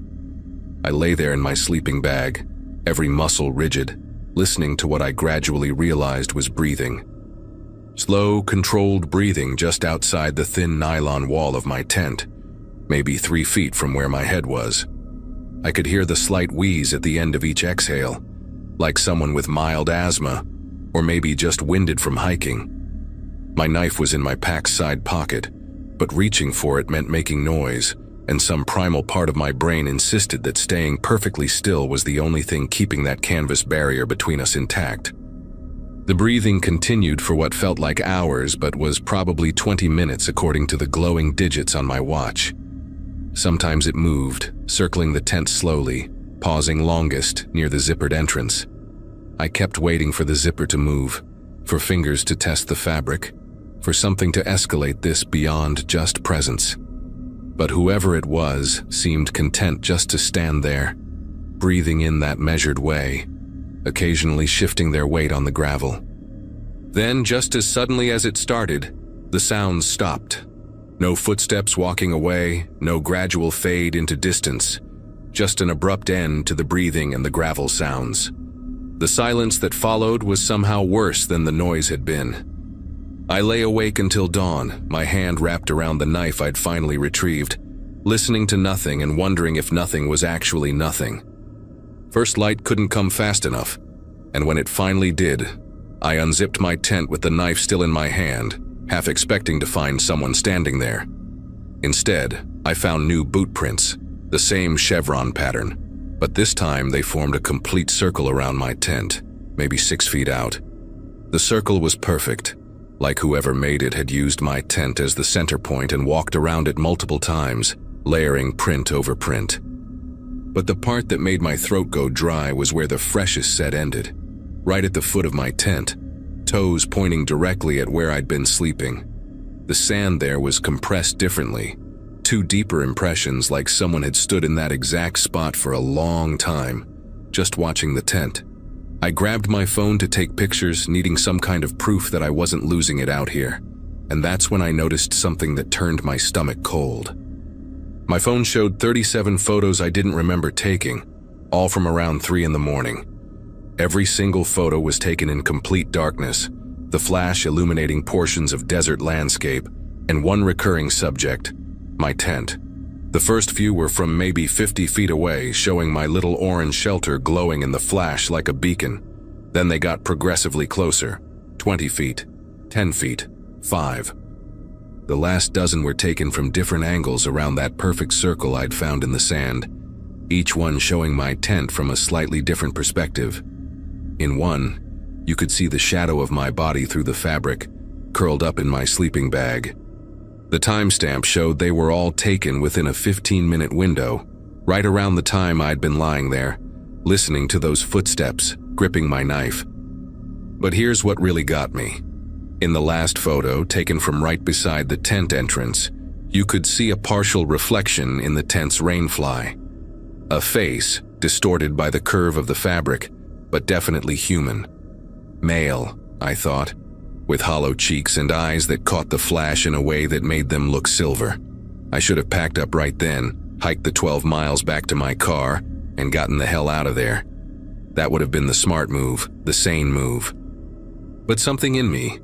I lay there in my sleeping bag, every muscle rigid, listening to what I gradually realized was breathing. Slow, controlled breathing just outside the thin nylon wall of my tent, maybe 3 feet from where my head was. I could hear the slight wheeze at the end of each exhale, like someone with mild asthma, or maybe just winded from hiking. My knife was in my pack's side pocket, but reaching for it meant making noise, and some primal part of my brain insisted that staying perfectly still was the only thing keeping that canvas barrier between us intact. The breathing continued for what felt like hours, but was probably 20 minutes according to the glowing digits on my watch. Sometimes it moved, circling the tent slowly, pausing longest near the zippered entrance. I kept waiting for the zipper to move, for fingers to test the fabric, for something to escalate this beyond just presence. But whoever it was seemed content just to stand there, breathing in that measured way, occasionally shifting their weight on the gravel. Then, just as suddenly as it started, the sounds stopped. No footsteps walking away, no gradual fade into distance, just an abrupt end to the breathing and the gravel sounds. The silence that followed was somehow worse than the noise had been. I lay awake until dawn, my hand wrapped around the knife I'd finally retrieved, listening to nothing and wondering if nothing was actually nothing. First light couldn't come fast enough, and when it finally did, I unzipped my tent with the knife still in my hand, half expecting to find someone standing there. Instead, I found new boot prints, the same chevron pattern, but this time they formed a complete circle around my tent, maybe 6 feet out. The circle was perfect, like whoever made it had used my tent as the center point and walked around it multiple times, layering print over print. But the part that made my throat go dry was where the freshest set ended, right at the foot of my tent, toes pointing directly at where I'd been sleeping. The sand there was compressed differently, 2 deeper impressions like someone had stood in that exact spot for a long time, just watching the tent. I grabbed my phone to take pictures, needing some kind of proof that I wasn't losing it out here, and that's when I noticed something that turned my stomach cold. My phone showed 37 photos I didn't remember taking, all from around 3 in the morning. Every single photo was taken in complete darkness, the flash illuminating portions of desert landscape, and one recurring subject, my tent. The first few were from maybe 50 feet away, showing my little orange shelter glowing in the flash like a beacon. Then they got progressively closer, 20 feet, 10 feet, 5. The last dozen were taken from different angles around that perfect circle I'd found in the sand, each one showing my tent from a slightly different perspective. In one, you could see the shadow of my body through the fabric, curled up in my sleeping bag. The timestamp showed they were all taken within a 15-minute window, right around the time I'd been lying there, listening to those footsteps, gripping my knife. But here's what really got me. In the last photo, taken from right beside the tent entrance, you could see a partial reflection in the tent's rainfly. A face, distorted by the curve of the fabric, but definitely human. Male, I thought, with hollow cheeks and eyes that caught the flash in a way that made them look silver. I should have packed up right then, hiked the 12 miles back to my car, and gotten the hell out of there. That would have been the smart move, the sane move. But something in me,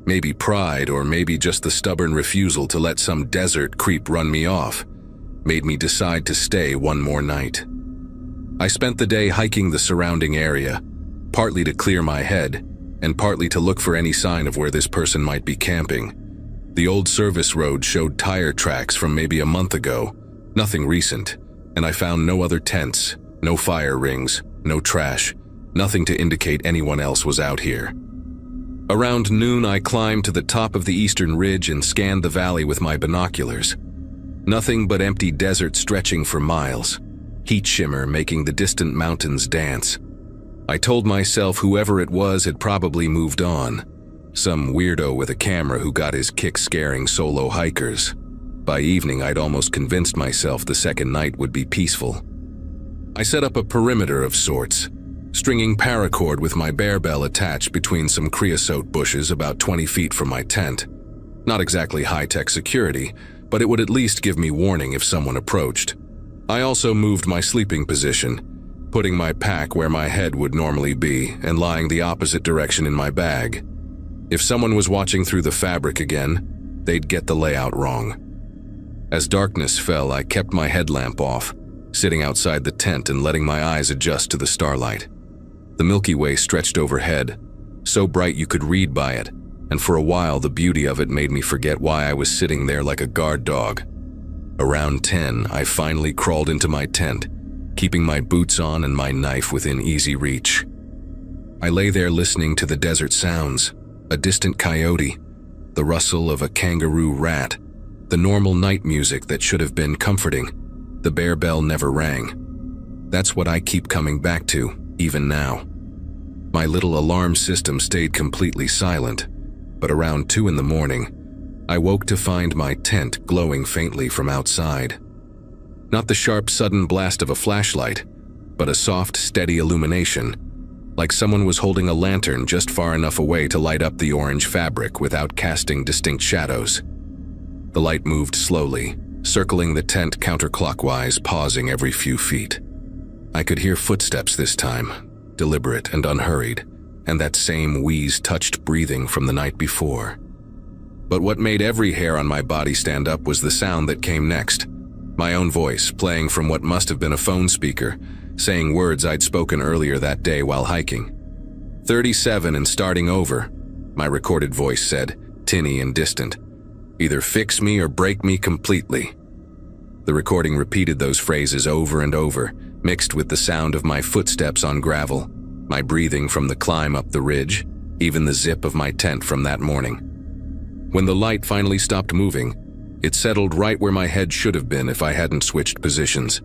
maybe pride or maybe just the stubborn refusal to let some desert creep run me off, made me decide to stay one more night. I spent the day hiking the surrounding area, partly to clear my head, and partly to look for any sign of where this person might be camping. The old service road showed tire tracks from maybe a month ago, nothing recent, and I found no other tents, no fire rings, no trash, nothing to indicate anyone else was out here. Around noon, I climbed to the top of the eastern ridge and scanned the valley with my binoculars. Nothing but empty desert stretching for miles, heat shimmer making the distant mountains dance. I told myself whoever it was had probably moved on, some weirdo with a camera who got his kick scaring solo hikers. By evening, I'd almost convinced myself the second night would be peaceful. I set up a perimeter of sorts, stringing paracord with my bear bell attached between some creosote bushes about 20 feet from my tent. Not exactly high-tech security, but it would at least give me warning if someone approached. I also moved my sleeping position, putting my pack where my head would normally be and lying the opposite direction in my bag. If someone was watching through the fabric again, they'd get the layout wrong. As darkness fell, I kept my headlamp off, sitting outside the tent and letting my eyes adjust to the starlight. The Milky Way stretched overhead, so bright you could read by it, and for a while the beauty of it made me forget why I was sitting there like a guard dog. Around 10, I finally crawled into my tent, keeping my boots on and my knife within easy reach. I lay there listening to the desert sounds, a distant coyote, the rustle of a kangaroo rat, the normal night music that should have been comforting. The bear bell never rang. That's what I keep coming back to, even now. My little alarm system stayed completely silent, but around 2 in the morning, I woke to find my tent glowing faintly from outside. Not the sharp, sudden blast of a flashlight, but a soft, steady illumination, like someone was holding a lantern just far enough away to light up the orange fabric without casting distinct shadows. The light moved slowly, circling the tent counterclockwise, pausing every few feet. I could hear footsteps this time, deliberate and unhurried, and that same wheeze-touched breathing from the night before. But what made every hair on my body stand up was the sound that came next. My own voice, playing from what must have been a phone speaker, saying words I'd spoken earlier that day while hiking. 37 and starting over, my recorded voice said, tinny and distant. Either fix me or break me completely. The recording repeated those phrases over and over, mixed with the sound of my footsteps on gravel, my breathing from the climb up the ridge, even the zip of my tent from that morning. When the light finally stopped moving, it settled right where my head should have been if I hadn't switched positions.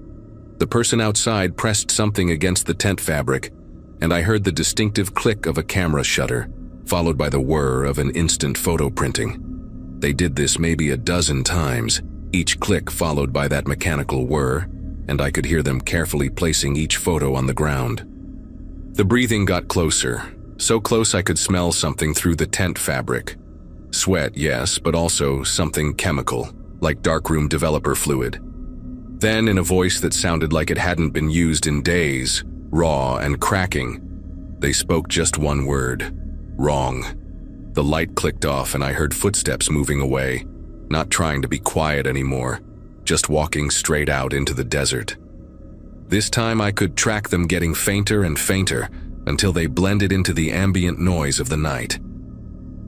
The person outside pressed something against the tent fabric, and I heard the distinctive click of a camera shutter, followed by the whir of an instant photo printing. They did this maybe a dozen times, each click followed by that mechanical whir, and I could hear them carefully placing each photo on the ground. The breathing got closer, so close I could smell something through the tent fabric. Sweat, yes, but also something chemical, like darkroom developer fluid. Then, in a voice that sounded like it hadn't been used in days, raw and cracking, they spoke just one word: wrong. The light clicked off and I heard footsteps moving away, not trying to be quiet anymore, just walking straight out into the desert. This time I could track them getting fainter and fainter until they blended into the ambient noise of the night.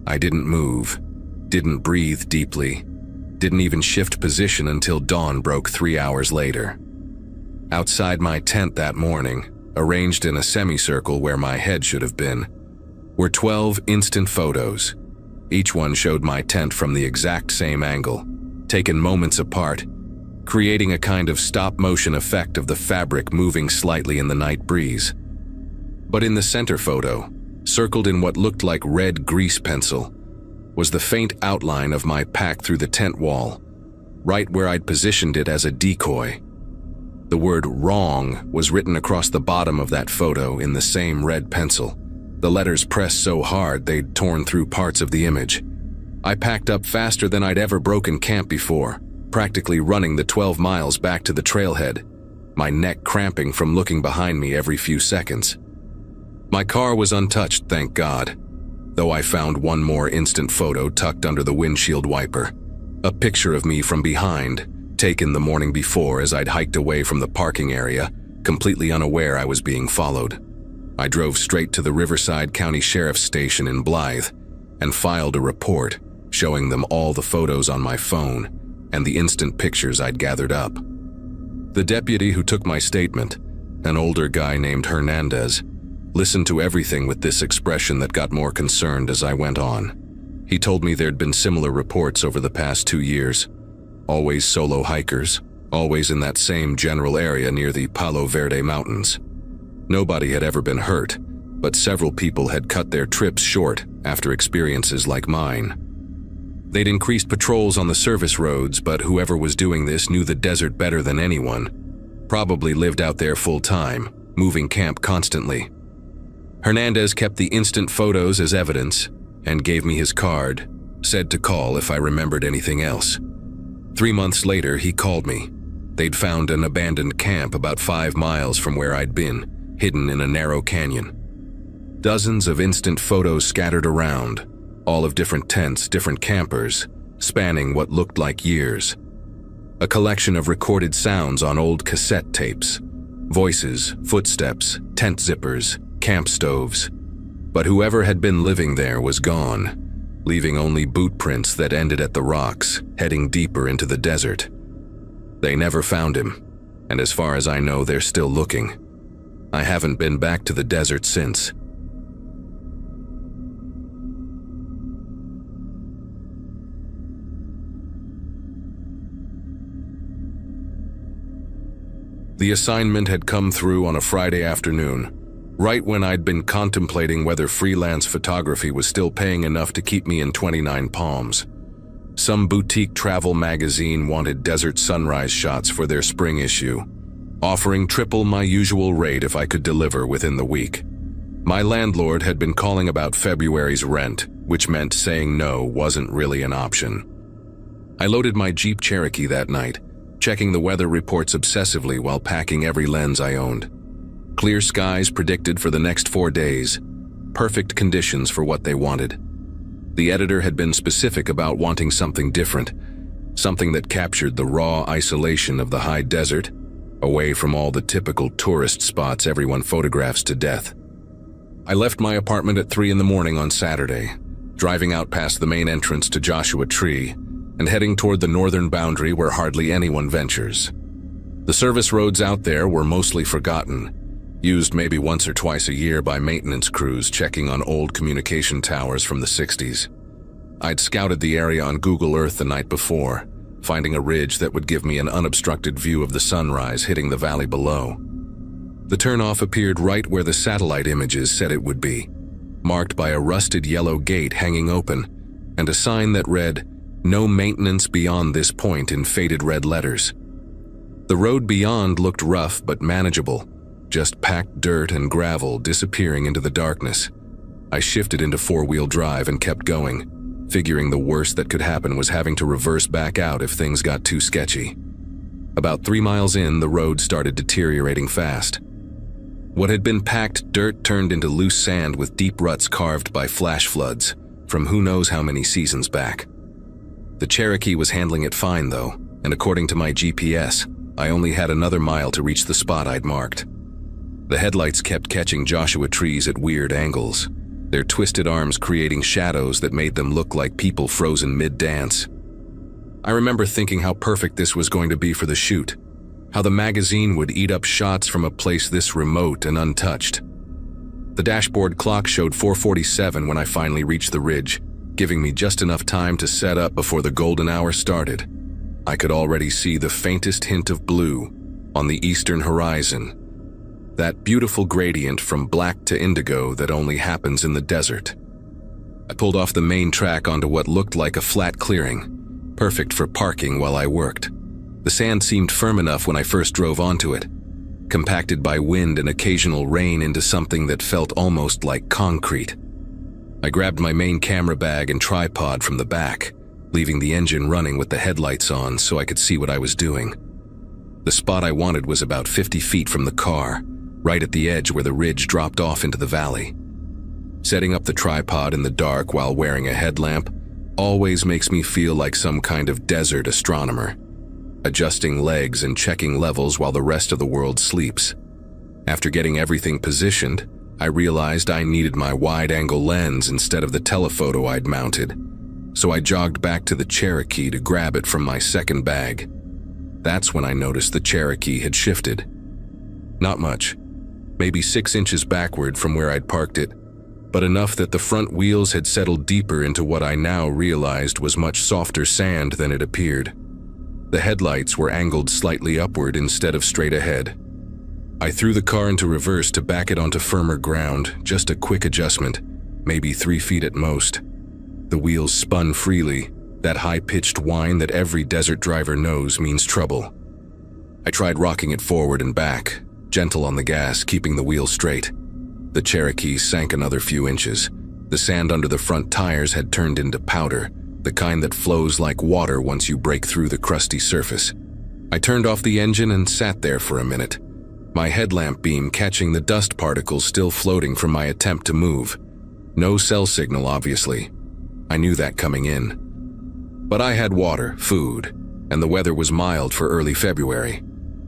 I didn't move, didn't breathe deeply, didn't even shift position until dawn broke 3 hours later. Outside my tent that morning, arranged in a semicircle where my head should have been, were 12 instant photos. Each one showed my tent from the exact same angle, taken moments apart, creating a kind of stop-motion effect of the fabric moving slightly in the night breeze. But in the center photo, circled in what looked like red grease pencil, was the faint outline of my pack through the tent wall, right where I'd positioned it as a decoy. The word "wrong" was written across the bottom of that photo in the same red pencil, the letters pressed so hard they'd torn through parts of the image. I packed up faster than I'd ever broken camp before, practically running the 12 miles back to the trailhead, my neck cramping from looking behind me every few seconds. My car was untouched, thank God, though I found one more instant photo tucked under the windshield wiper. A picture of me from behind, taken the morning before as I'd hiked away from the parking area, completely unaware I was being followed. I drove straight to the Riverside County Sheriff's Station in Blythe and filed a report showing them all the photos on my phone and the instant pictures I'd gathered up. The deputy who took my statement, an older guy named Hernandez, listened to everything with this expression that got more concerned as I went on. He told me there'd been similar reports over the past 2 years. Always solo hikers, always in that same general area near the Palo Verde Mountains. Nobody had ever been hurt, but several people had cut their trips short after experiences like mine. They'd increased patrols on the service roads, but whoever was doing this knew the desert better than anyone. Probably lived out there full time, moving camp constantly. Hernandez kept the instant photos as evidence and gave me his card, said to call if I remembered anything else. 3 months later, he called me. They'd found an abandoned camp about 5 miles from where I'd been, hidden in a narrow canyon. Dozens of instant photos scattered around, all of different tents, different campers, spanning what looked like years. A collection of recorded sounds on old cassette tapes, voices, footsteps, tent zippers, camp stoves. But whoever had been living there was gone, leaving only boot prints that ended at the rocks, heading deeper into the desert. They never found him, and as far as I know, they're still looking. I haven't been back to the desert since. The assignment had come through on a Friday afternoon, right when I'd been contemplating whether freelance photography was still paying enough to keep me in 29 Palms. Some boutique travel magazine wanted desert sunrise shots for their spring issue, offering triple my usual rate if I could deliver within the week. My landlord had been calling about February's rent, which meant saying no wasn't really an option. I loaded my Jeep Cherokee that night, checking the weather reports obsessively while packing every lens I owned. Clear skies predicted for the next 4 days. Perfect conditions for what they wanted. The editor had been specific about wanting something different, something that captured the raw isolation of the high desert, away from all the typical tourist spots everyone photographs to death. I left my apartment at 3 in the morning on Saturday, driving out past the main entrance to Joshua Tree and heading toward the northern boundary where hardly anyone ventures. The service roads out there were mostly forgotten, used maybe once or twice a year by maintenance crews checking on old communication towers from the 60s. I'd scouted the area on Google Earth the night before, finding a ridge that would give me an unobstructed view of the sunrise hitting the valley below. The turnoff appeared right where the satellite images said it would be, marked by a rusted yellow gate hanging open and a sign that read, "No maintenance beyond this point" in faded red letters. The road beyond looked rough but manageable, just packed dirt and gravel disappearing into the darkness. I shifted into 4-wheel drive and kept going, figuring the worst that could happen was having to reverse back out if things got too sketchy. About 3 miles in, the road started deteriorating fast. What had been packed dirt turned into loose sand with deep ruts carved by flash floods from who knows how many seasons back. The Cherokee was handling it fine though, and according to my GPS, I only had another mile to reach the spot I'd marked. The headlights kept catching Joshua trees at weird angles, their twisted arms creating shadows that made them look like people frozen mid-dance. I remember thinking how perfect this was going to be for the shoot, how the magazine would eat up shots from a place this remote and untouched. The dashboard clock showed 4:47 when I finally reached the ridge, giving me just enough time to set up before the golden hour started. I could already see the faintest hint of blue on the eastern horizon, that beautiful gradient from black to indigo that only happens in the desert. I pulled off the main track onto what looked like a flat clearing, perfect for parking while I worked. The sand seemed firm enough when I first drove onto it, compacted by wind and occasional rain into something that felt almost like concrete. I grabbed my main camera bag and tripod from the back, leaving the engine running with the headlights on so I could see what I was doing. The spot I wanted was about 50 feet from the car, right at the edge where the ridge dropped off into the valley. Setting up the tripod in the dark while wearing a headlamp always makes me feel like some kind of desert astronomer, adjusting legs and checking levels while the rest of the world sleeps. After getting everything positioned, I realized I needed my wide-angle lens instead of the telephoto I'd mounted, so I jogged back to the Cherokee to grab it from my second bag. That's when I noticed the Cherokee had shifted. Not much, maybe 6 inches backward from where I'd parked it, but enough that the front wheels had settled deeper into what I now realized was much softer sand than it appeared. The headlights were angled slightly upward instead of straight ahead. I threw the car into reverse to back it onto firmer ground, just a quick adjustment, maybe 3 feet at most. The wheels spun freely, that high-pitched whine that every desert driver knows means trouble. I tried rocking it forward and back, gentle on the gas, keeping the wheel straight. The Cherokee sank another few inches. The sand under the front tires had turned into powder, the kind that flows like water once you break through the crusty surface. I turned off the engine and sat there for a minute, my headlamp beam catching the dust particles still floating from my attempt to move. No cell signal, obviously. I knew that coming in. But I had water, food, and the weather was mild for early February.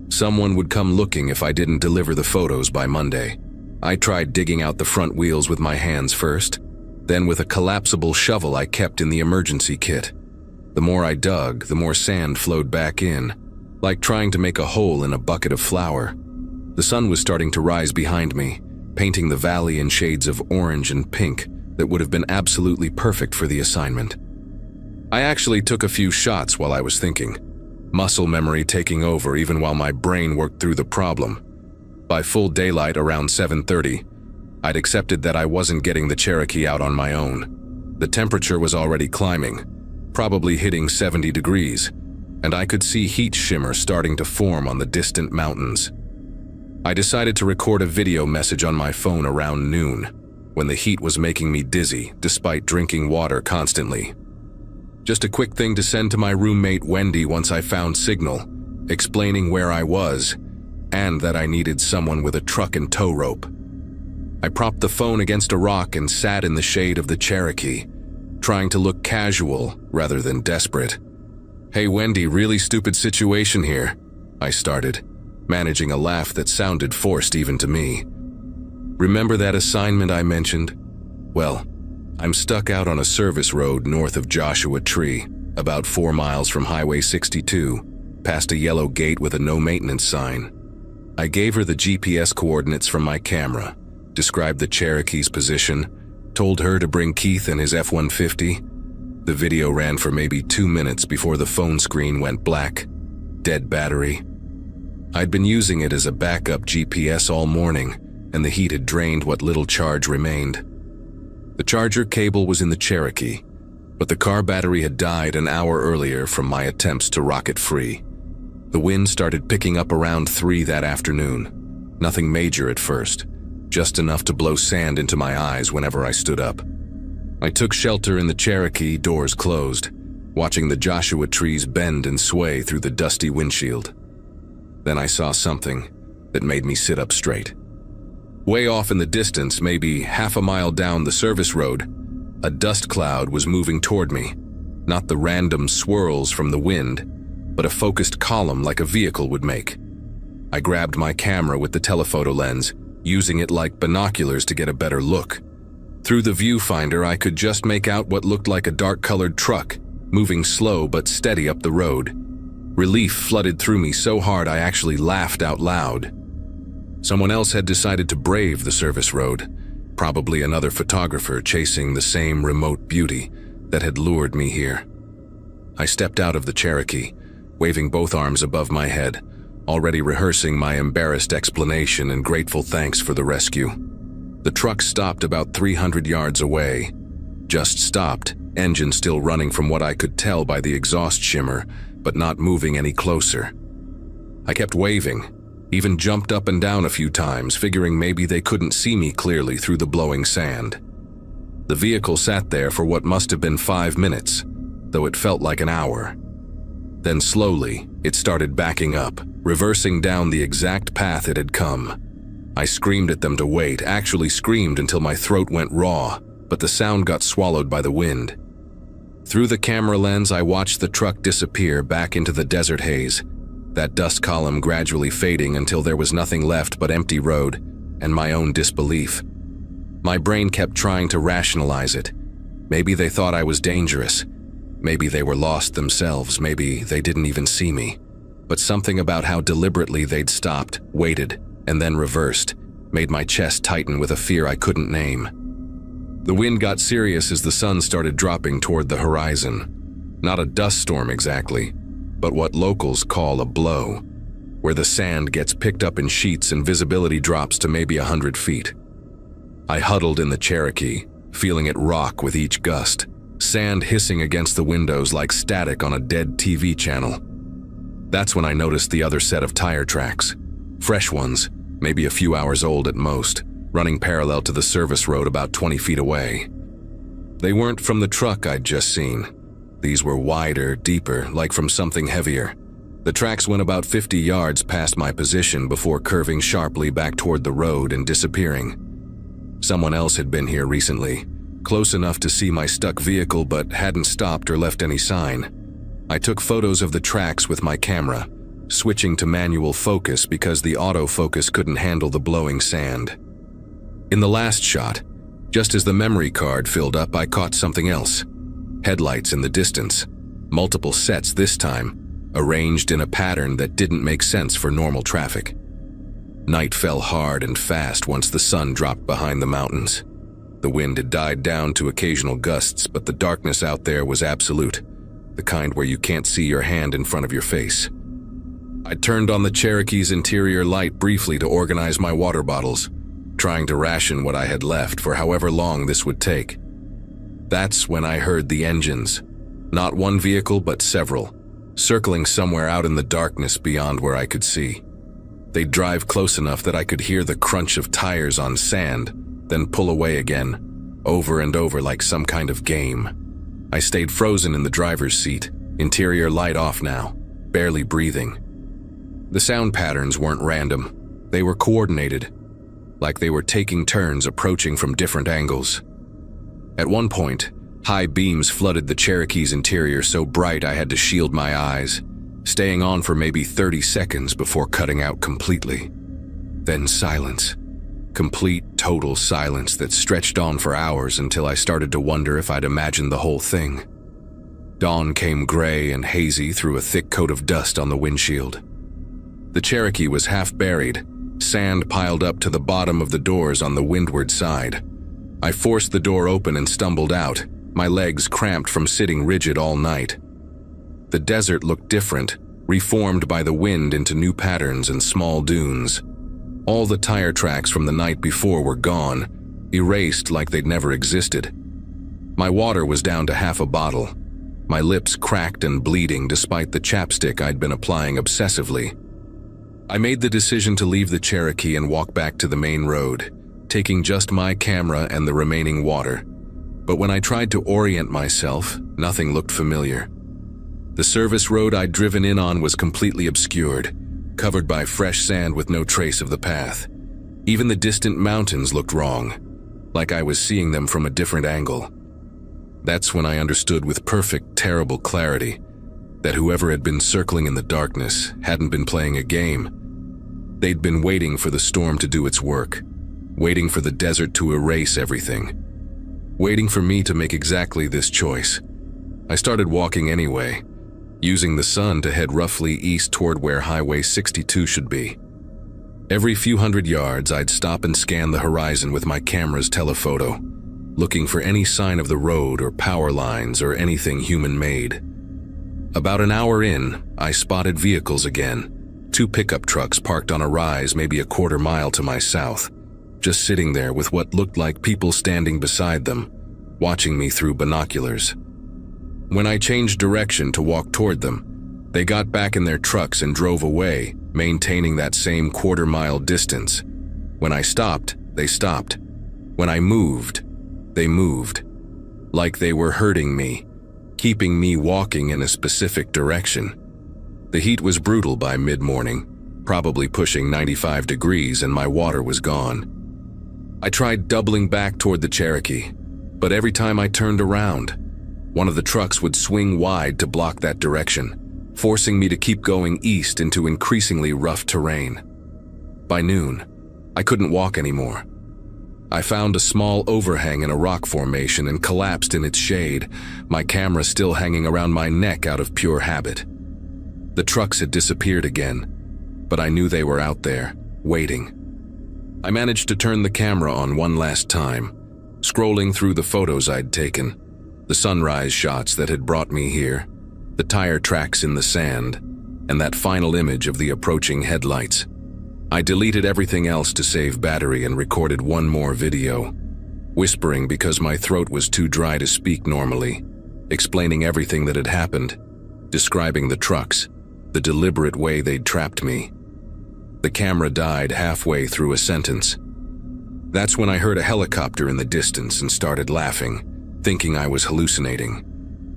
Someone would come looking if I didn't deliver the photos by Monday. I tried digging out the front wheels with my hands first, then with a collapsible shovel I kept in the emergency kit. The more I dug, the more sand flowed back in, like trying to make a hole in a bucket of flour. The sun was starting to rise behind me, painting the valley in shades of orange and pink that would have been absolutely perfect for the assignment. I actually took a few shots while I was thinking, muscle memory taking over even while my brain worked through the problem. By full daylight around 7:30, I'd accepted that I wasn't getting the Cherokee out on my own. The temperature was already climbing, probably hitting 70 degrees, and I could see heat shimmer starting to form on the distant mountains. I decided to record a video message on my phone around noon, when the heat was making me dizzy despite drinking water constantly. Just a quick thing to send to my roommate Wendy once I found signal, explaining where I was, and that I needed someone with a truck and tow rope. I propped the phone against a rock and sat in the shade of the Cherokee, trying to look casual rather than desperate. "Hey Wendy, really stupid situation here," I started, managing a laugh that sounded forced even to me. "Remember that assignment I mentioned? Well, I'm stuck out on a service road north of Joshua Tree, about 4 miles from Highway 62, past a yellow gate with a no-maintenance sign. I gave her the GPS coordinates from my camera, described the Cherokee's position, told her to bring Keith and his F-150. The video ran for maybe 2 minutes before the phone screen went black. Dead battery. I'd been using it as a backup GPS all morning, and the heat had drained what little charge remained. The charger cable was in the Cherokee, but the car battery had died an hour earlier from my attempts to rocket free. The wind started picking up around 3 that afternoon. Nothing major at first, just enough to blow sand into my eyes whenever I stood up. I took shelter in the Cherokee, doors closed, watching the Joshua trees bend and sway through the dusty windshield. Then I saw something that made me sit up straight. Way off in the distance, maybe half a mile down the service road, a dust cloud was moving toward me, not the random swirls from the wind, but a focused column like a vehicle would make. I grabbed my camera with the telephoto lens, using it like binoculars to get a better look. Through the viewfinder, I could just make out what looked like a dark-colored truck, moving slow but steady up the road. Relief flooded through me so hard I actually laughed out loud. Someone else had decided to brave the service road, probably another photographer chasing the same remote beauty that had lured me here. I stepped out of the Cherokee, waving both arms above my head, already rehearsing my embarrassed explanation and grateful thanks for the rescue. The truck stopped about 300 yards away. Just stopped, engine still running from what I could tell by the exhaust shimmer, but not moving any closer. I kept waving, even jumped up and down a few times, figuring maybe they couldn't see me clearly through the blowing sand. The vehicle sat there for what must have been 5 minutes, though it felt like an hour. Then slowly, it started backing up, reversing down the exact path it had come. I screamed at them to wait, actually screamed until my throat went raw, but the sound got swallowed by the wind. Through the camera lens, I watched the truck disappear back into the desert haze, that dust column gradually fading until there was nothing left but empty road and my own disbelief. My brain kept trying to rationalize it. Maybe they thought I was dangerous. Maybe they were lost themselves. Maybe they didn't even see me. But something about how deliberately they'd stopped, waited, and then reversed made my chest tighten with a fear I couldn't name. The wind got serious as the sun started dropping toward the horizon. Not a dust storm exactly, but what locals call a blow, where the sand gets picked up in sheets and visibility drops to maybe 100 feet. I huddled in the Cherokee, feeling it rock with each gust, sand hissing against the windows like static on a dead TV channel. That's when I noticed the other set of tire tracks. Fresh ones, maybe a few hours old at most, running parallel to the service road about 20 feet away. They weren't from the truck I'd just seen. These were wider, deeper, like from something heavier. The tracks went about 50 yards past my position before curving sharply back toward the road and disappearing. Someone else had been here recently, close enough to see my stuck vehicle but hadn't stopped or left any sign. I took photos of the tracks with my camera, switching to manual focus because the autofocus couldn't handle the blowing sand. In the last shot, just as the memory card filled up, I caught something else. Headlights in the distance, multiple sets this time, arranged in a pattern that didn't make sense for normal traffic. Night fell hard and fast once the sun dropped behind the mountains. The wind had died down to occasional gusts, but the darkness out there was absolute, the kind where you can't see your hand in front of your face. I turned on the Cherokee's interior light briefly to organize my water bottles, trying to ration what I had left for however long this would take. That's when I heard the engines, not one vehicle but several, circling somewhere out in the darkness beyond where I could see. They'd drive close enough that I could hear the crunch of tires on sand, then pull away again, over and over like some kind of game. I stayed frozen in the driver's seat, interior light off now, barely breathing. The sound patterns weren't random. They were coordinated, like they were taking turns approaching from different angles. At one point, high beams flooded the Cherokee's interior so bright I had to shield my eyes, staying on for maybe 30 seconds before cutting out completely. Then silence. Complete, total silence that stretched on for hours until I started to wonder if I'd imagined the whole thing. Dawn came gray and hazy through a thick coat of dust on the windshield. The Cherokee was half buried, sand piled up to the bottom of the doors on the windward side. I forced the door open and stumbled out, my legs cramped from sitting rigid all night. The desert looked different, reformed by the wind into new patterns and small dunes. All the tire tracks from the night before were gone, erased like they'd never existed. My water was down to half a bottle, my lips cracked and bleeding despite the chapstick I'd been applying obsessively. I made the decision to leave the Cherokee and walk back to the main road, taking just my camera and the remaining water. But when I tried to orient myself, nothing looked familiar. The service road I'd driven in on was completely obscured, covered by fresh sand with no trace of the path. Even the distant mountains looked wrong, like I was seeing them from a different angle. That's when I understood with perfect, terrible clarity that whoever had been circling in the darkness hadn't been playing a game. They'd been waiting for the storm to do its work, waiting for the desert to erase everything, waiting for me to make exactly this choice. I started walking anyway, using the sun to head roughly east toward where Highway 62 should be. Every few hundred yards, I'd stop and scan the horizon with my camera's telephoto, looking for any sign of the road or power lines or anything human-made. About an hour in, I spotted vehicles again, 2 pickup trucks parked on a rise maybe a quarter mile to my south, just sitting there with what looked like people standing beside them, watching me through binoculars. When I changed direction to walk toward them, they got back in their trucks and drove away, maintaining that same quarter-mile distance. When I stopped, they stopped. When I moved, they moved. Like they were hurting me, keeping me walking in a specific direction. The heat was brutal by mid-morning, probably pushing 95 degrees, and my water was gone. I tried doubling back toward the Cherokee, but every time I turned around, one of the trucks would swing wide to block that direction, forcing me to keep going east into increasingly rough terrain. By noon, I couldn't walk anymore. I found a small overhang in a rock formation and collapsed in its shade, my camera still hanging around my neck out of pure habit. The trucks had disappeared again, but I knew they were out there, waiting. I managed to turn the camera on one last time, scrolling through the photos I'd taken, the sunrise shots that had brought me here, the tire tracks in the sand, and that final image of the approaching headlights. I deleted everything else to save battery and recorded one more video, whispering because my throat was too dry to speak normally, explaining everything that had happened, describing the trucks, the deliberate way they'd trapped me. The camera died halfway through a sentence. That's when I heard a helicopter in the distance and started laughing, thinking I was hallucinating.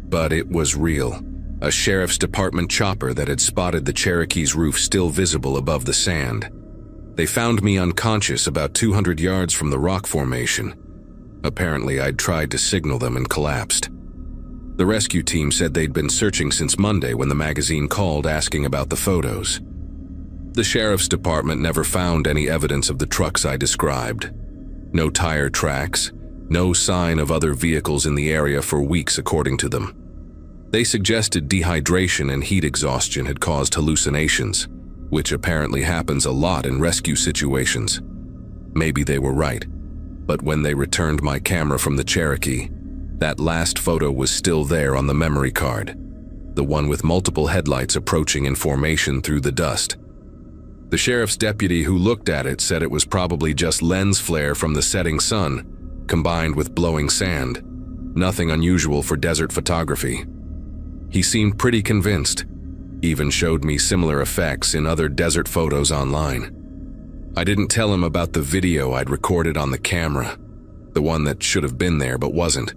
But it was real, a sheriff's department chopper that had spotted the Cherokee's roof still visible above the sand. They found me unconscious about 200 yards from the rock formation. Apparently, I'd tried to signal them and collapsed. The rescue team said they'd been searching since Monday when the magazine called asking about the photos. The sheriff's department never found any evidence of the trucks I described. No tire tracks, no sign of other vehicles in the area for weeks, according to them. They suggested dehydration and heat exhaustion had caused hallucinations, which apparently happens a lot in rescue situations. Maybe they were right, but when they returned my camera from the Cherokee, that last photo was still there on the memory card, the one with multiple headlights approaching in formation through the dust. The sheriff's deputy who looked at it said it was probably just lens flare from the setting sun, combined with blowing sand, nothing unusual for desert photography. He seemed pretty convinced, even showed me similar effects in other desert photos online. I didn't tell him about the video I'd recorded on the camera, the one that should have been there but wasn't,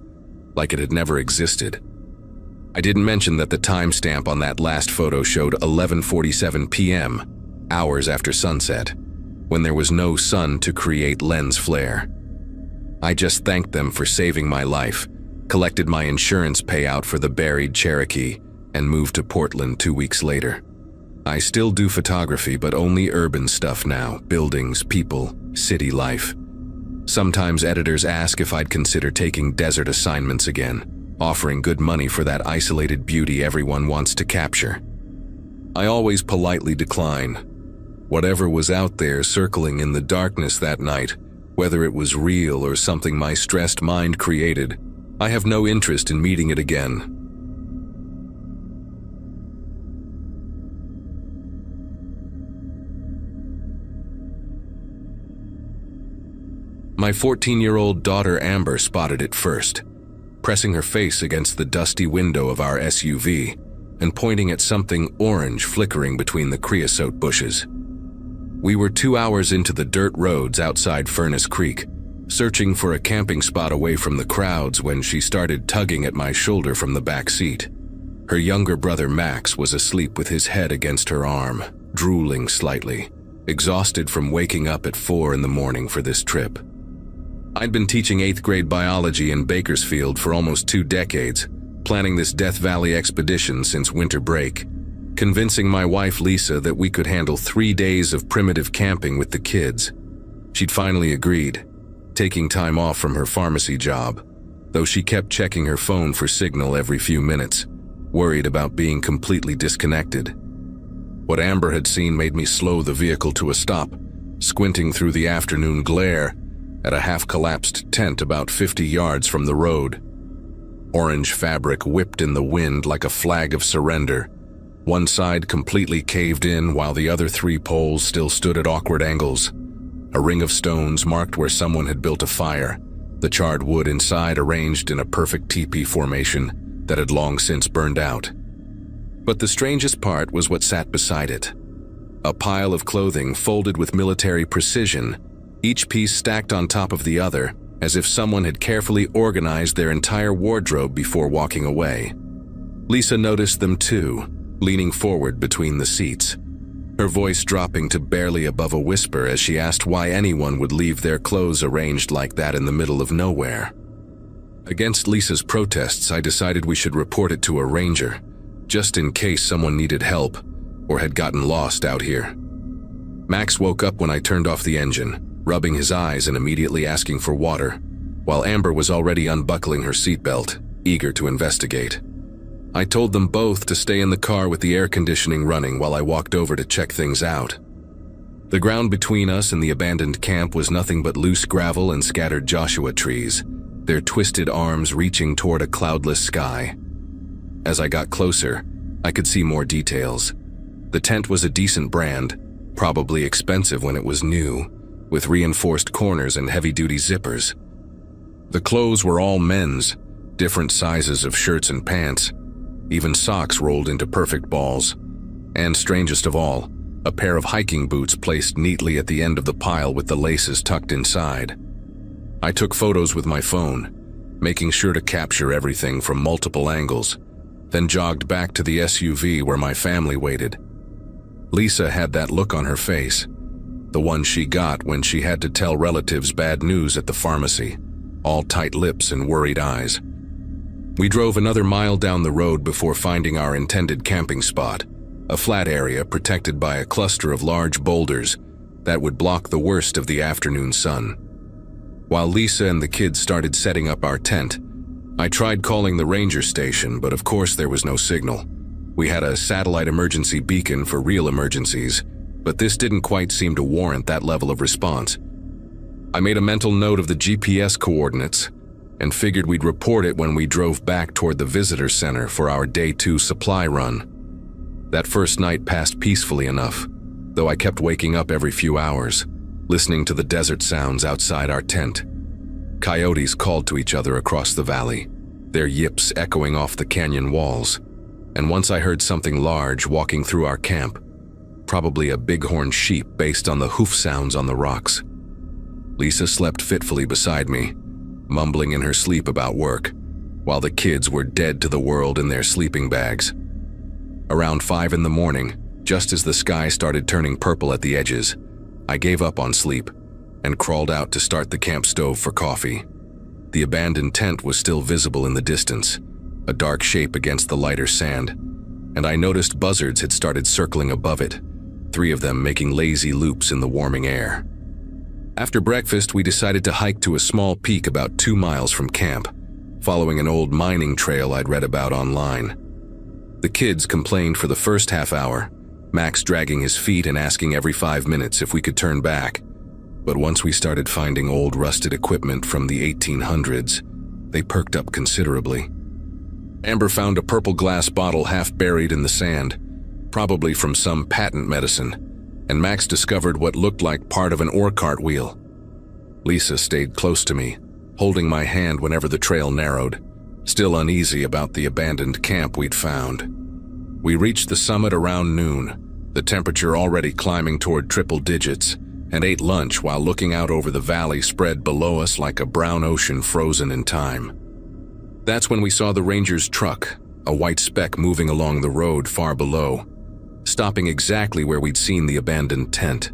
like it had never existed. I didn't mention that the timestamp on that last photo showed 11:47 p.m., hours after sunset, when there was no sun to create lens flare. I just thanked them for saving my life, collected my insurance payout for the buried Cherokee, and moved to Portland 2 weeks later. I still do photography, but only urban stuff now, buildings, people, city life. Sometimes editors ask if I'd consider taking desert assignments again, offering good money for that isolated beauty everyone wants to capture. I always politely decline. Whatever was out there circling in the darkness that night, whether it was real or something my stressed mind created, I have no interest in meeting it again. My 14-year-old daughter Amber spotted it first, pressing her face against the dusty window of our SUV and pointing at something orange flickering between the creosote bushes. We were 2 hours into the dirt roads outside Furnace Creek, searching for a camping spot away from the crowds when she started tugging at my shoulder from the back seat. Her younger brother Max was asleep with his head against her arm, drooling slightly, exhausted from waking up at 4 in the morning for this trip. I'd been teaching 8th grade biology in Bakersfield for almost 2 decades, planning this Death Valley expedition since winter break, convincing my wife Lisa that we could handle 3 days of primitive camping with the kids. She'd finally agreed, taking time off from her pharmacy job, though she kept checking her phone for signal every few minutes, worried about being completely disconnected. What Amber had seen made me slow the vehicle to a stop, squinting through the afternoon glare at a half-collapsed tent about 50 yards from the road. Orange fabric whipped in the wind like a flag of surrender. One side completely caved in while the other 3 poles still stood at awkward angles. A ring of stones marked where someone had built a fire, the charred wood inside arranged in a perfect teepee formation that had long since burned out. But the strangest part was what sat beside it. A pile of clothing folded with military precision, each piece stacked on top of the other, as if someone had carefully organized their entire wardrobe before walking away. Lisa noticed them too, leaning forward between the seats. her voice dropping to barely above a whisper as she asked why anyone would leave their clothes arranged like that in the middle of nowhere. Against Lisa's protests, I decided we should report it to a ranger, just in case someone needed help or had gotten lost out here. Max woke up when I turned off the engine, rubbing his eyes and immediately asking for water, while Amber was already unbuckling her seatbelt, eager to investigate. I told them both to stay in the car with the air conditioning running while I walked over to check things out. The ground between us and the abandoned camp was nothing but loose gravel and scattered Joshua trees, their twisted arms reaching toward a cloudless sky. As I got closer, I could see more details. The tent was a decent brand, probably expensive when it was new, with reinforced corners and heavy-duty zippers. The clothes were all men's, different sizes of shirts and pants, even socks rolled into perfect balls, and strangest of all, a pair of hiking boots placed neatly at the end of the pile with the laces tucked inside. I took photos with my phone, making sure to capture everything from multiple angles, then jogged back to the SUV where my family waited. Lisa had that look on her face, the one she got when she had to tell relatives bad news at the pharmacy, all tight lips and worried eyes. We drove another mile down the road before finding our intended camping spot, a flat area protected by a cluster of large boulders that would block the worst of the afternoon sun. While Lisa and the kids started setting up our tent, I tried calling the ranger station, but of course there was no signal. We had a satellite emergency beacon for real emergencies, but this didn't quite seem to warrant that level of response. I made a mental note of the GPS coordinates and figured we'd report it when we drove back toward the visitor center for our Day 2 supply run. That first night passed peacefully enough, though I kept waking up every few hours, listening to the desert sounds outside our tent. Coyotes called to each other across the valley, their yips echoing off the canyon walls, and once I heard something large walking through our camp, probably a bighorn sheep based on the hoof sounds on the rocks. Lisa slept fitfully beside me, mumbling in her sleep about work, while the kids were dead to the world in their sleeping bags. Around 5 in the morning, just as the sky started turning purple at the edges, I gave up on sleep and crawled out to start the camp stove for coffee. The abandoned tent was still visible in the distance, a dark shape against the lighter sand, and I noticed buzzards had started circling above it, 3 of them making lazy loops in the warming air. After breakfast, we decided to hike to a small peak about 2 miles from camp, following an old mining trail I'd read about online. The kids complained for the first half hour, Max dragging his feet and asking every 5 minutes if we could turn back. But once we started finding old rusted equipment from the 1800s, they perked up considerably. Amber found a purple glass bottle half buried in the sand, probably from some patent medicine, and Max discovered what looked like part of an ore cart wheel. Lisa stayed close to me, holding my hand whenever the trail narrowed, still uneasy about the abandoned camp we'd found. We reached the summit around noon, the temperature already climbing toward triple digits, and ate lunch while looking out over the valley spread below us like a brown ocean frozen in time. That's when we saw the ranger's truck, a white speck moving along the road far below, stopping exactly where we'd seen the abandoned tent.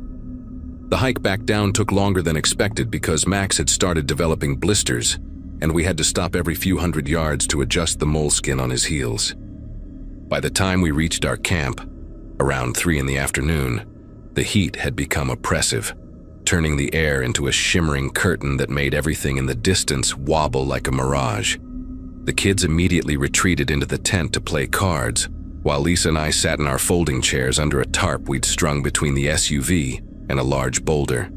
The hike back down took longer than expected because Max had started developing blisters, and we had to stop every few hundred yards to adjust the moleskin on his heels. By the time we reached our camp, around 3 in the afternoon, the heat had become oppressive, turning the air into a shimmering curtain that made everything in the distance wobble like a mirage. The kids immediately retreated into the tent to play cards, while Lisa and I sat in our folding chairs under a tarp we'd strung between the SUV and a large boulder.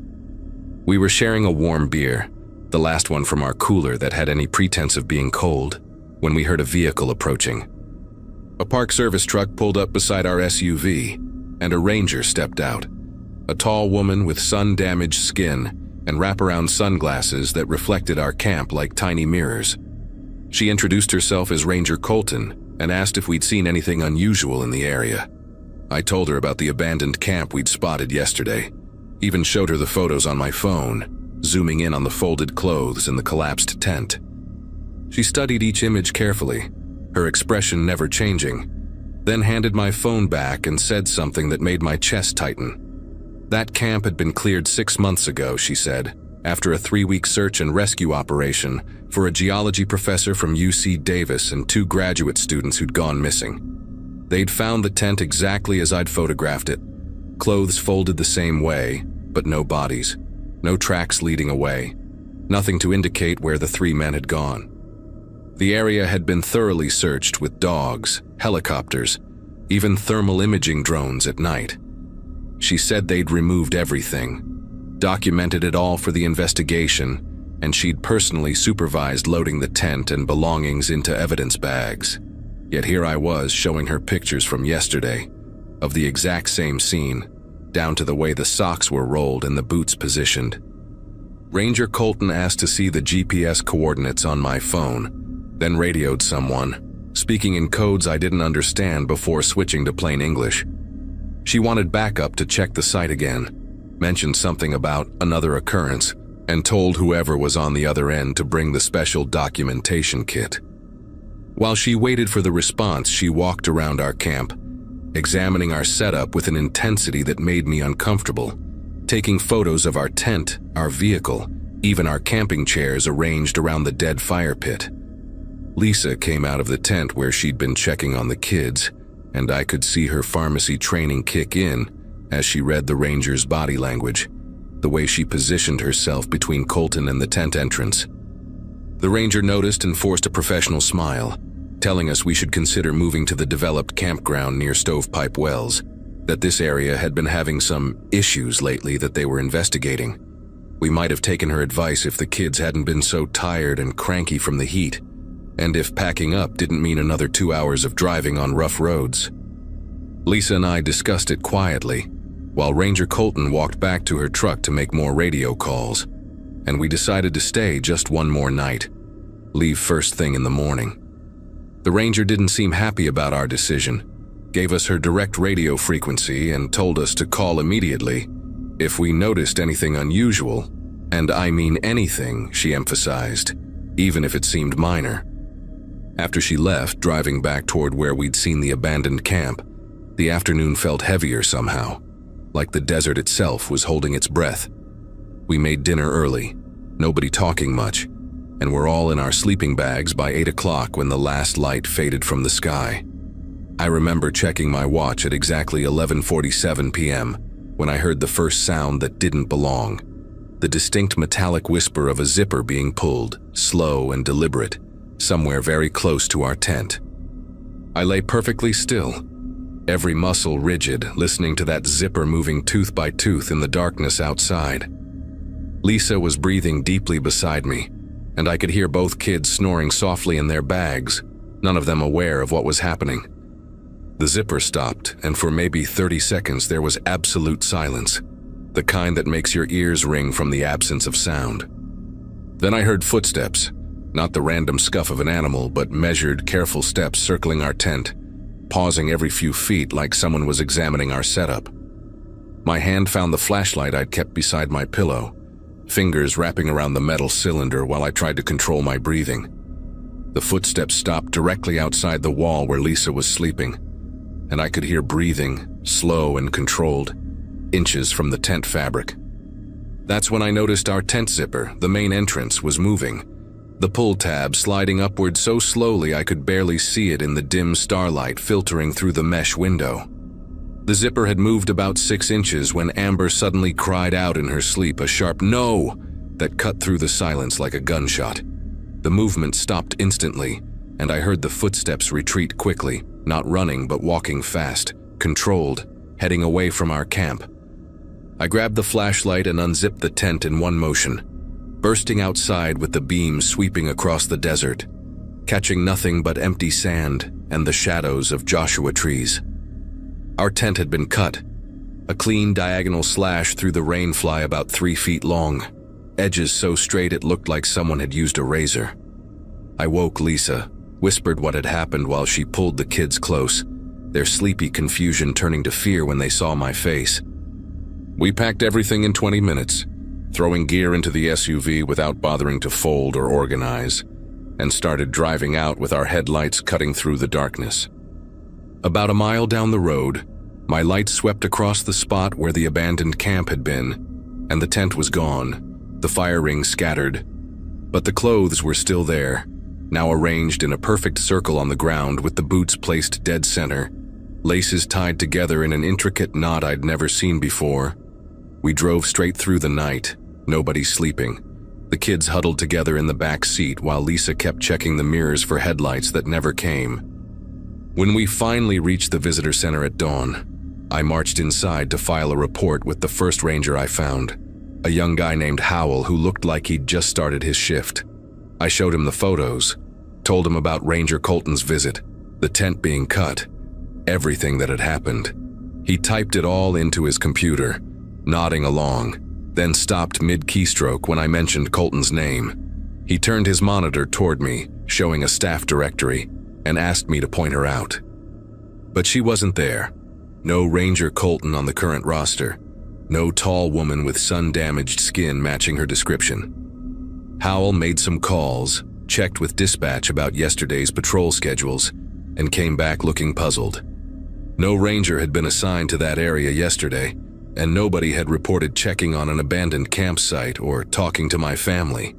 We were sharing a warm beer, the last one from our cooler that had any pretense of being cold, when we heard a vehicle approaching. A Park Service truck pulled up beside our SUV, and a ranger stepped out, a tall woman with sun-damaged skin and wraparound sunglasses that reflected our camp like tiny mirrors. She introduced herself as Ranger Colton and asked if we'd seen anything unusual in the area. I told her about the abandoned camp we'd spotted yesterday, even showed her the photos on my phone, zooming in on the folded clothes in the collapsed tent. She studied each image carefully, her expression never changing, then handed my phone back and said something that made my chest tighten. That camp had been cleared 6 months ago, she said, after a 3-week search and rescue operation for a geology professor from UC Davis and 2 graduate students who'd gone missing. They'd found the tent exactly as I'd photographed it, clothes folded the same way, but no bodies, no tracks leading away, nothing to indicate where the 3 men had gone. The area had been thoroughly searched with dogs, helicopters, even thermal imaging drones at night. She said they'd removed everything, documented it all for the investigation, and she'd personally supervised loading the tent and belongings into evidence bags. Yet here I was showing her pictures from yesterday, of the exact same scene, down to the way the socks were rolled and the boots positioned. Ranger Colton asked to see the GPS coordinates on my phone, then radioed someone, speaking in codes I didn't understand before switching to plain English. She wanted backup to check the site again, mentioned something about another occurrence, and told whoever was on the other end to bring the special documentation kit. While she waited for the response, she walked around our camp, examining our setup with an intensity that made me uncomfortable, taking photos of our tent, our vehicle, even our camping chairs arranged around the dead fire pit. Lisa came out of the tent where she'd been checking on the kids, and I could see her pharmacy training kick in as she read the ranger's body language, the way she positioned herself between Colton and the tent entrance. The ranger noticed and forced a professional smile, telling us we should consider moving to the developed campground near Stovepipe Wells, that this area had been having some issues lately that they were investigating. We might have taken her advice if the kids hadn't been so tired and cranky from the heat, and if packing up didn't mean another 2 hours of driving on rough roads. Lisa and I discussed it quietly, while Ranger Colton walked back to her truck to make more radio calls, and we decided to stay just one more night, leave first thing in the morning. The ranger didn't seem happy about our decision, gave us her direct radio frequency and told us to call immediately if we noticed anything unusual, and I mean anything, she emphasized, even if it seemed minor. After she left, driving back toward where we'd seen the abandoned camp, the afternoon felt heavier somehow, like the desert itself was holding its breath. We made dinner early, nobody talking much, and were all in our sleeping bags by 8 o'clock when the last light faded from the sky. I remember checking my watch at exactly 11:47 p.m. when I heard the first sound that didn't belong, the distinct metallic whisper of a zipper being pulled, slow and deliberate, somewhere very close to our tent. I lay perfectly still, every muscle rigid, listening to that zipper moving tooth by tooth in the darkness outside. Lisa was breathing deeply beside me, and I could hear both kids snoring softly in their bags, none of them aware of what was happening. The zipper stopped, and for maybe 30 seconds there was absolute silence, the kind that makes your ears ring from the absence of sound. Then I heard footsteps, not the random scuff of an animal, but measured, careful steps circling our tent, pausing every few feet like someone was examining our setup. My hand found the flashlight I'd kept beside my pillow, fingers wrapping around the metal cylinder while I tried to control my breathing. The footsteps stopped directly outside the wall where Lisa was sleeping, and I could hear breathing, slow and controlled, inches from the tent fabric. That's when I noticed our tent zipper, the main entrance, was moving, the pull tab sliding upward so slowly I could barely see it in the dim starlight filtering through the mesh window. The zipper had moved about 6 inches when Amber suddenly cried out in her sleep, a sharp "no" that cut through the silence like a gunshot. The movement stopped instantly, and I heard the footsteps retreat quickly, not running but walking fast, controlled, heading away from our camp. I grabbed the flashlight and unzipped the tent in one motion, bursting outside with the beams sweeping across the desert, catching nothing but empty sand and the shadows of Joshua trees. Our tent had been cut, a clean diagonal slash through the rainfly about 3 feet long, edges so straight it looked like someone had used a razor. I woke Lisa, whispered what had happened while she pulled the kids close, their sleepy confusion turning to fear when they saw my face. We packed everything in 20 minutes, throwing gear into the SUV without bothering to fold or organize, and started driving out with our headlights cutting through the darkness. About a mile down the road, my light swept across the spot where the abandoned camp had been, and the tent was gone, the fire ring scattered. But the clothes were still there, now arranged in a perfect circle on the ground with the boots placed dead center, laces tied together in an intricate knot I'd never seen before. We drove straight through the night, nobody sleeping. The kids huddled together in the back seat while Lisa kept checking the mirrors for headlights that never came. When we finally reached the visitor center at dawn, I marched inside to file a report with the first ranger I found, a young guy named Howell who looked like he'd just started his shift. I showed him the photos, told him about Ranger Colton's visit, the tent being cut, everything that had happened. He typed it all into his computer, nodding along, then stopped mid-keystroke when I mentioned Colton's name. He turned his monitor toward me, showing a staff directory, and asked me to point her out. But she wasn't there. No Ranger Colton on the current roster. No tall woman with sun-damaged skin matching her description. Howell made some calls, checked with dispatch about yesterday's patrol schedules, and came back looking puzzled. No ranger had been assigned to that area yesterday, and nobody had reported checking on an abandoned campsite or talking to my family.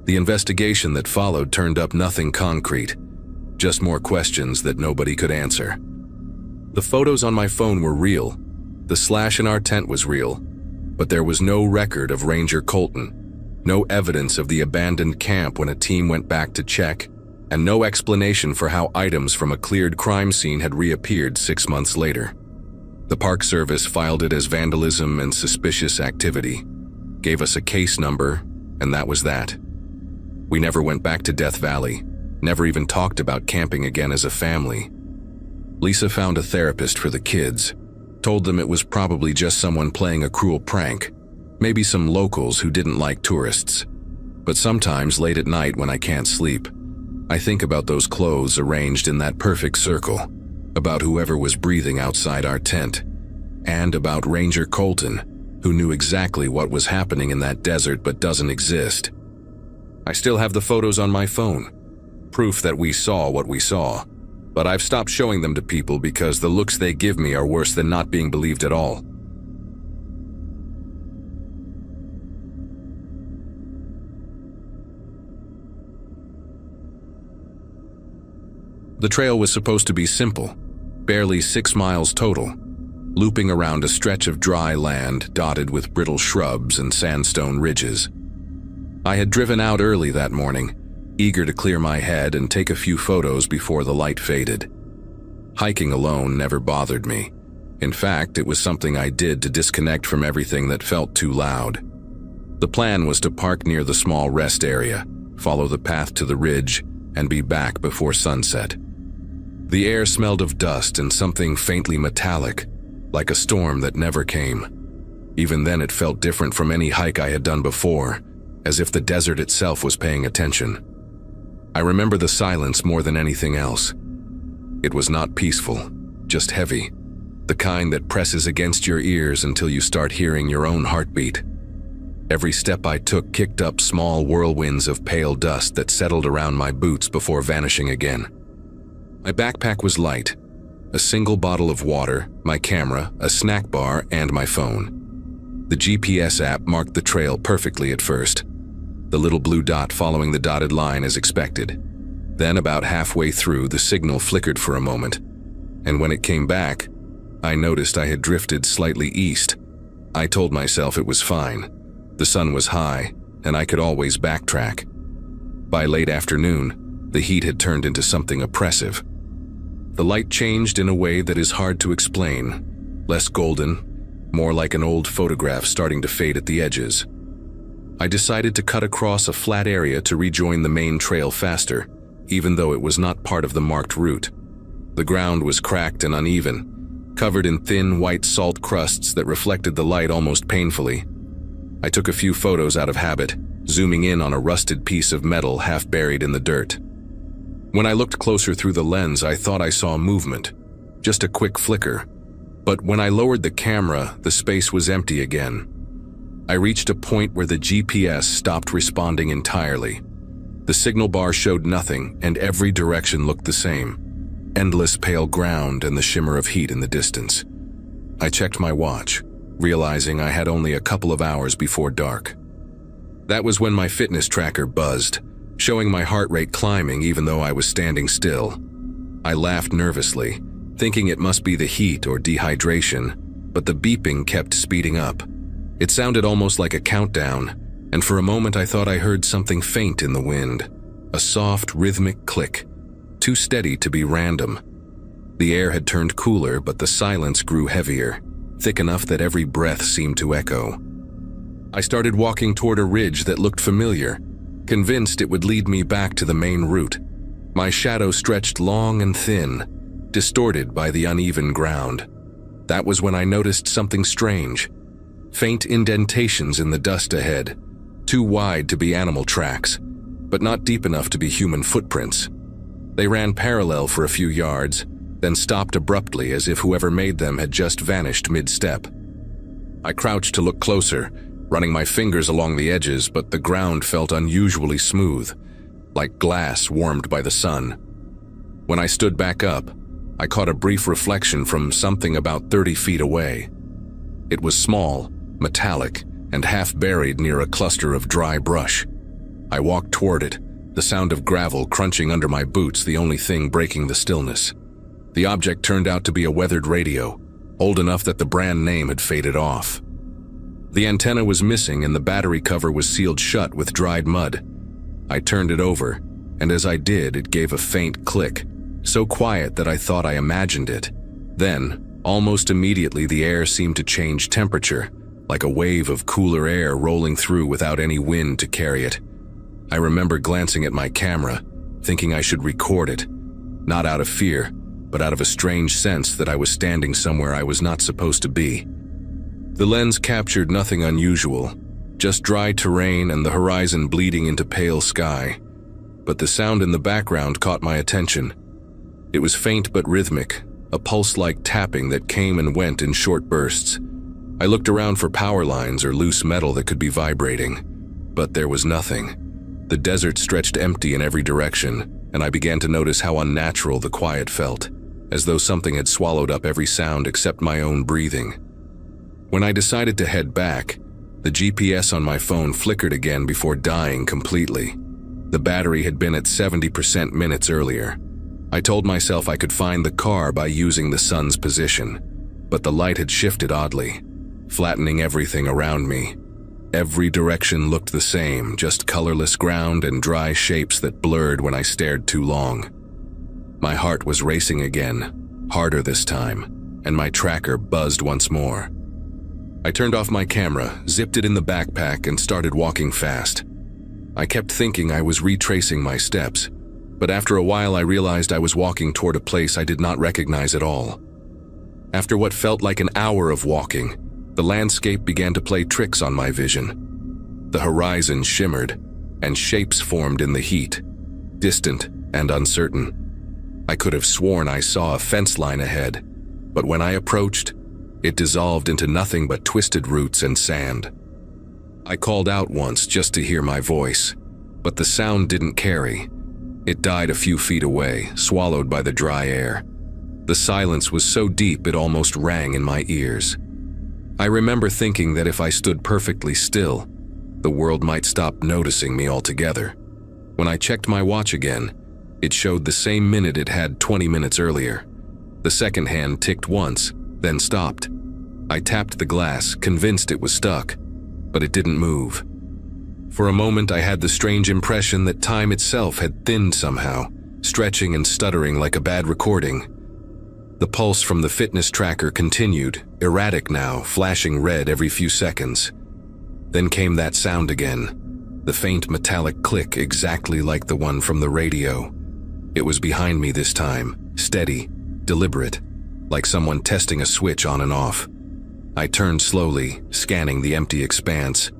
The investigation that followed turned up nothing concrete, just more questions that nobody could answer. The photos on my phone were real. The slash in our tent was real, but there was no record of Ranger Colton, no evidence of the abandoned camp when a team went back to check, and no explanation for how items from a cleared crime scene had reappeared 6 months later. The Park Service filed it as vandalism and suspicious activity, gave us a case number, and that was that. We never went back to Death Valley, never even talked about camping again as a family. Lisa found a therapist for the kids, told them it was probably just someone playing a cruel prank, maybe some locals who didn't like tourists. But sometimes late at night when I can't sleep, I think about those clothes arranged in that perfect circle, about whoever was breathing outside our tent, and about Ranger Colton, who knew exactly what was happening in that desert but doesn't exist. I still have the photos on my phone, proof that we saw what we saw, but I've stopped showing them to people because the looks they give me are worse than not being believed at all. The trail was supposed to be simple, barely 6 miles total, looping around a stretch of dry land dotted with brittle shrubs and sandstone ridges. I had driven out early that morning, eager to clear my head and take a few photos before the light faded. Hiking alone never bothered me. In fact, it was something I did to disconnect from everything that felt too loud. The plan was to park near the small rest area, follow the path to the ridge, and be back before sunset. The air smelled of dust and something faintly metallic, like a storm that never came. Even then it felt different from any hike I had done before, as if the desert itself was paying attention. I remember the silence more than anything else. It was not peaceful, just heavy, the kind that presses against your ears until you start hearing your own heartbeat. Every step I took kicked up small whirlwinds of pale dust that settled around my boots before vanishing again. My backpack was light, a single bottle of water, my camera, a snack bar, and my phone. The GPS app marked the trail perfectly at first, the little blue dot following the dotted line as expected. Then about halfway through, the signal flickered for a moment, and when it came back, I noticed I had drifted slightly east. I told myself it was fine. The sun was high, and I could always backtrack. By late afternoon, the heat had turned into something oppressive. The light changed in a way that is hard to explain, less golden, more like an old photograph starting to fade at the edges. I decided to cut across a flat area to rejoin the main trail faster, even though it was not part of the marked route. The ground was cracked and uneven, covered in thin white salt crusts that reflected the light almost painfully. I took a few photos out of habit, zooming in on a rusted piece of metal half buried in the dirt. When I looked closer through the lens, I thought I saw movement, just a quick flicker. But when I lowered the camera, the space was empty again. I reached a point where the GPS stopped responding entirely. The signal bar showed nothing, and every direction looked the same. endless pale ground and the shimmer of heat in the distance. I checked my watch, realizing I had only a couple of hours before dark. That was when my fitness tracker buzzed, showing my heart rate climbing even though I was standing still. I laughed nervously, thinking it must be the heat or dehydration, but the beeping kept speeding up. It sounded almost like a countdown, and for a moment I thought I heard something faint in the wind, a soft, rhythmic click, too steady to be random. The air had turned cooler, but the silence grew heavier, thick enough that every breath seemed to echo. I started walking toward a ridge that looked familiar, convinced it would lead me back to the main route. My shadow stretched long and thin, distorted by the uneven ground. That was when I noticed something strange. Faint indentations in the dust ahead, too wide to be animal tracks, but not deep enough to be human footprints. They ran parallel for a few yards, then stopped abruptly as if whoever made them had just vanished mid-step. I crouched to look closer, running my fingers along the edges, but the ground felt unusually smooth, like glass warmed by the sun. When I stood back up, I caught a brief reflection from something about 30 feet away. It was small, metallic, and half buried near a cluster of dry brush. I walked toward it, the sound of gravel crunching under my boots the only thing breaking the stillness. The object turned out to be a weathered radio, old enough that the brand name had faded off. The antenna was missing and the battery cover was sealed shut with dried mud. I turned it over, and as I did, it gave a faint click, so quiet that I thought I imagined it. Then, almost immediately, the air seemed to change temperature, like a wave of cooler air rolling through without any wind to carry it. I remember glancing at my camera, thinking I should record it, not out of fear, but out of a strange sense that I was standing somewhere I was not supposed to be. The lens captured nothing unusual, just dry terrain and the horizon bleeding into pale sky. But the sound in the background caught my attention. It was faint but rhythmic, a pulse-like tapping that came and went in short bursts. I looked around for power lines or loose metal that could be vibrating, but there was nothing. The desert stretched empty in every direction, and I began to notice how unnatural the quiet felt, as though something had swallowed up every sound except my own breathing. When I decided to head back, the GPS on my phone flickered again before dying completely. The battery had been at 70% minutes earlier. I told myself I could find the car by using the sun's position, but the light had shifted oddly, flattening everything around me. Every direction looked the same, just colorless ground and dry shapes that blurred when I stared too long. My heart was racing again, harder this time, and my tracker buzzed once more. I turned off my camera, zipped it in the backpack, and started walking fast. I kept thinking I was retracing my steps, but after a while I realized I was walking toward a place I did not recognize at all. After what felt like an hour of walking, the landscape began to play tricks on my vision. The horizon shimmered, and shapes formed in the heat, distant and uncertain. I could have sworn I saw a fence line ahead, but when I approached, it dissolved into nothing but twisted roots and sand. I called out once just to hear my voice, but the sound didn't carry. It died a few feet away, swallowed by the dry air. The silence was so deep it almost rang in my ears. I remember thinking that if I stood perfectly still, the world might stop noticing me altogether. When I checked my watch again, it showed the same minute it had 20 minutes earlier. The second hand ticked once, then stopped. I tapped the glass, convinced it was stuck, but it didn't move. For a moment I had the strange impression that time itself had thinned somehow, stretching and stuttering like a bad recording. The pulse from the fitness tracker continued, erratic now, flashing red every few seconds. Then came that sound again, the faint metallic click exactly like the one from the radio. It was behind me this time, steady, deliberate, like someone testing a switch on and off. I turned slowly, scanning the empty expanse.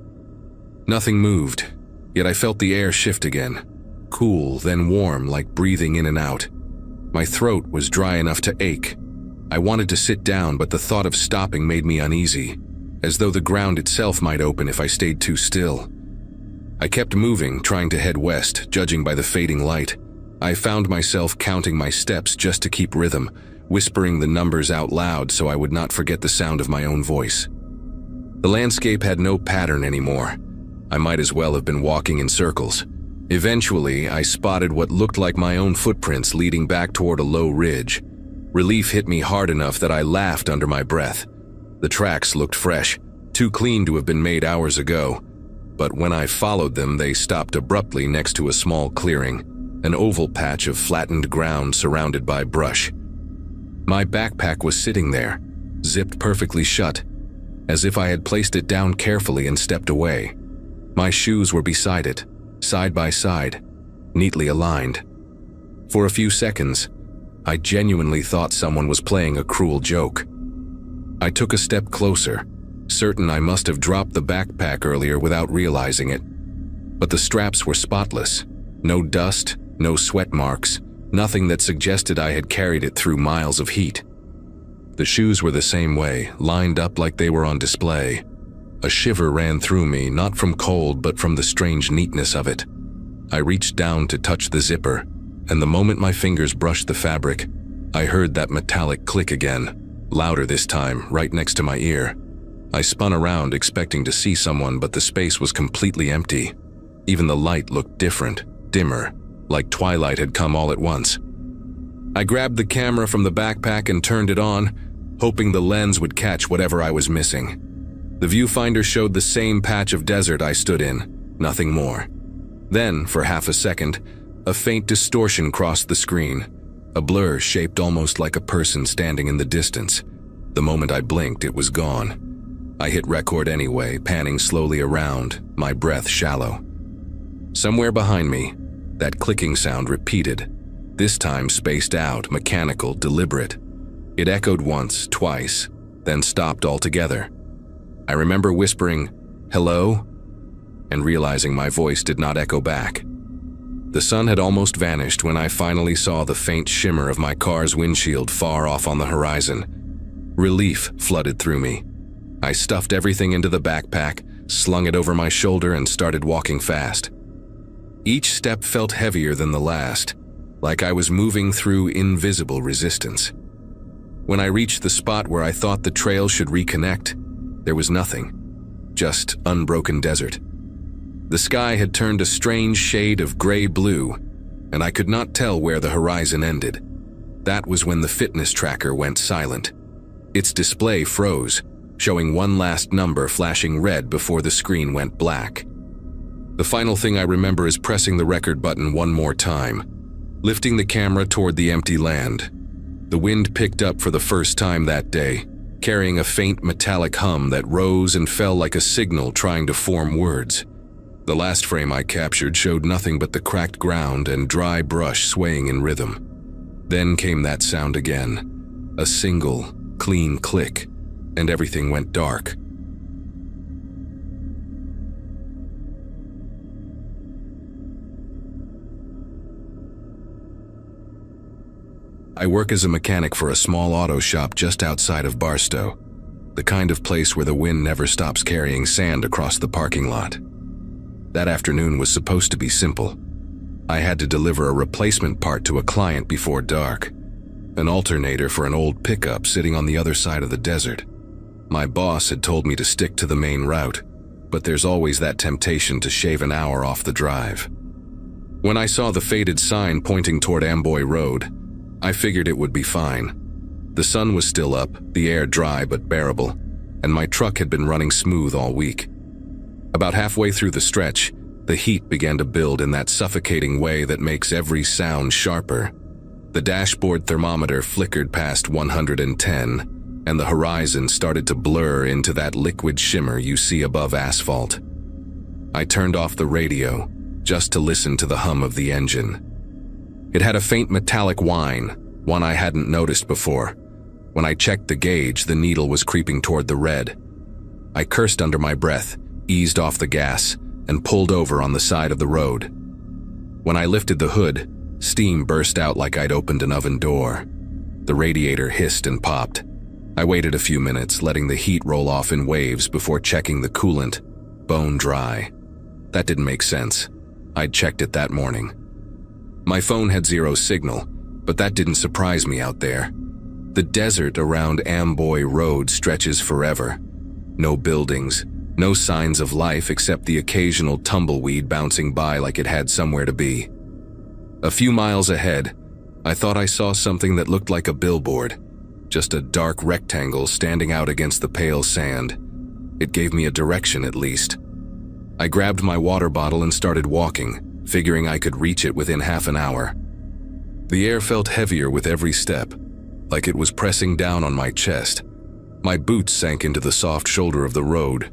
Nothing moved, yet I felt the air shift again, cool, then warm, like breathing in and out. My throat was dry enough to ache. I wanted to sit down, but the thought of stopping made me uneasy, as though the ground itself might open if I stayed too still. I kept moving, trying to head west, judging by the fading light, I found myself counting my steps just to keep rhythm, whispering the numbers out loud so I would not forget the sound of my own voice. The landscape had no pattern anymore. I might as well have been walking in circles. Eventually, I spotted what looked like my own footprints leading back toward a low ridge. Relief hit me hard enough that I laughed under my breath. The tracks looked fresh, too clean to have been made hours ago. But when I followed them, they stopped abruptly next to a small clearing, an oval patch of flattened ground surrounded by brush. My backpack was sitting there, zipped perfectly shut, as if I had placed it down carefully and stepped away. My shoes were beside it, side by side, neatly aligned. For a few seconds, I genuinely thought someone was playing a cruel joke. I took a step closer, certain I must have dropped the backpack earlier without realizing it. But the straps were spotless. No dust, no sweat marks, nothing that suggested I had carried it through miles of heat. The shoes were the same way, lined up like they were on display. A shiver ran through me, not from cold but from the strange neatness of it. I reached down to touch the zipper, and the moment my fingers brushed the fabric, I heard that metallic click again, louder this time, right next to my ear. I spun around expecting to see someone, but the space was completely empty. Even the light looked different, dimmer, like twilight had come all at once. I grabbed the camera from the backpack and turned it on, hoping the lens would catch whatever I was missing. The viewfinder showed the same patch of desert I stood in, nothing more. Then, for half a second, a faint distortion crossed the screen, a blur shaped almost like a person standing in the distance. The moment I blinked, it was gone. I hit record anyway, panning slowly around, my breath shallow. Somewhere behind me, that clicking sound repeated, this time spaced out, mechanical, deliberate. It echoed once, twice, then stopped altogether. I remember whispering, "Hello?" and realizing my voice did not echo back. The sun had almost vanished when I finally saw the faint shimmer of my car's windshield far off on the horizon. Relief flooded through me. I stuffed everything into the backpack, slung it over my shoulder, and started walking fast. Each step felt heavier than the last, like I was moving through invisible resistance. When I reached the spot where I thought the trail should reconnect, there was nothing, just unbroken desert. The sky had turned a strange shade of gray-blue, and I could not tell where the horizon ended. That was when the fitness tracker went silent. Its display froze, showing one last number flashing red before the screen went black. The final thing I remember is pressing the record button one more time, lifting the camera toward the empty land. The wind picked up for the first time that day, carrying a faint metallic hum that rose and fell like a signal trying to form words. The last frame I captured showed nothing but the cracked ground and dry brush swaying in rhythm. Then came that sound again, a single, clean click, and everything went dark. I work as a mechanic for a small auto shop just outside of Barstow, the kind of place where the wind never stops carrying sand across the parking lot. That afternoon was supposed to be simple. I had to deliver a replacement part to a client before dark, an alternator for an old pickup sitting on the other side of the desert. My boss had told me to stick to the main route, but there's always that temptation to shave an hour off the drive. When I saw the faded sign pointing toward Amboy Road, I figured it would be fine. The sun was still up, the air dry but bearable, and my truck had been running smooth all week. About halfway through the stretch, the heat began to build in that suffocating way that makes every sound sharper. The dashboard thermometer flickered past 110, and the horizon started to blur into that liquid shimmer you see above asphalt. I turned off the radio, just to listen to the hum of the engine. It had a faint metallic whine, one I hadn't noticed before. When I checked the gauge, the needle was creeping toward the red. I cursed under my breath, eased off the gas, and pulled over on the side of the road. When I lifted the hood, steam burst out like I'd opened an oven door. The radiator hissed and popped. I waited a few minutes, letting the heat roll off in waves before checking the coolant, bone dry. That didn't make sense. I'd checked it that morning. My phone had zero signal, but that didn't surprise me out there. The desert around Amboy Road stretches forever. No buildings, no signs of life except the occasional tumbleweed bouncing by like it had somewhere to be. A few miles ahead, I thought I saw something that looked like a billboard, just a dark rectangle standing out against the pale sand. It gave me a direction at least. I grabbed my water bottle and started walking, figuring I could reach it within half an hour. The air felt heavier with every step, like it was pressing down on my chest. My boots sank into the soft shoulder of the road,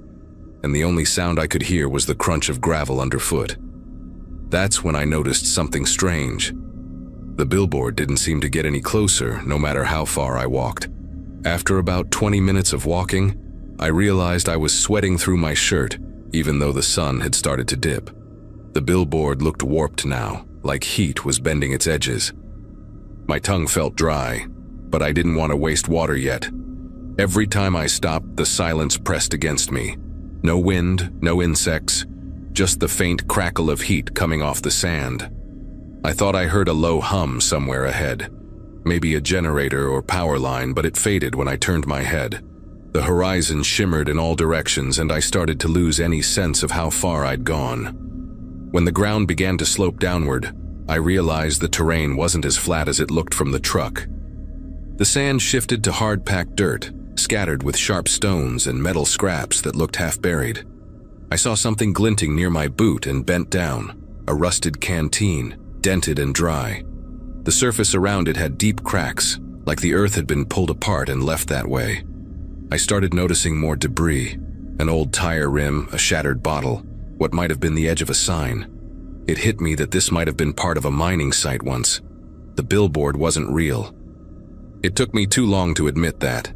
and the only sound I could hear was the crunch of gravel underfoot. That's when I noticed something strange. The billboard didn't seem to get any closer, no matter how far I walked. After about 20 minutes of walking, I realized I was sweating through my shirt, even though the sun had started to dip. The billboard looked warped now, like heat was bending its edges. My tongue felt dry, but I didn't want to waste water yet. Every time I stopped, the silence pressed against me. No wind, no insects, just the faint crackle of heat coming off the sand. I thought I heard a low hum somewhere ahead, maybe a generator or power line, but it faded when I turned my head. The horizon shimmered in all directions, and I started to lose any sense of how far I'd gone. When the ground began to slope downward, I realized the terrain wasn't as flat as it looked from the truck. The sand shifted to hard-packed dirt, scattered with sharp stones and metal scraps that looked half-buried. I saw something glinting near my boot and bent down, a rusted canteen, dented and dry. The surface around it had deep cracks, like the earth had been pulled apart and left that way. I started noticing more debris, an old tire rim, a shattered bottle, what might have been the edge of a sign. It hit me that this might have been part of a mining site once. The billboard wasn't real. It took me too long to admit that.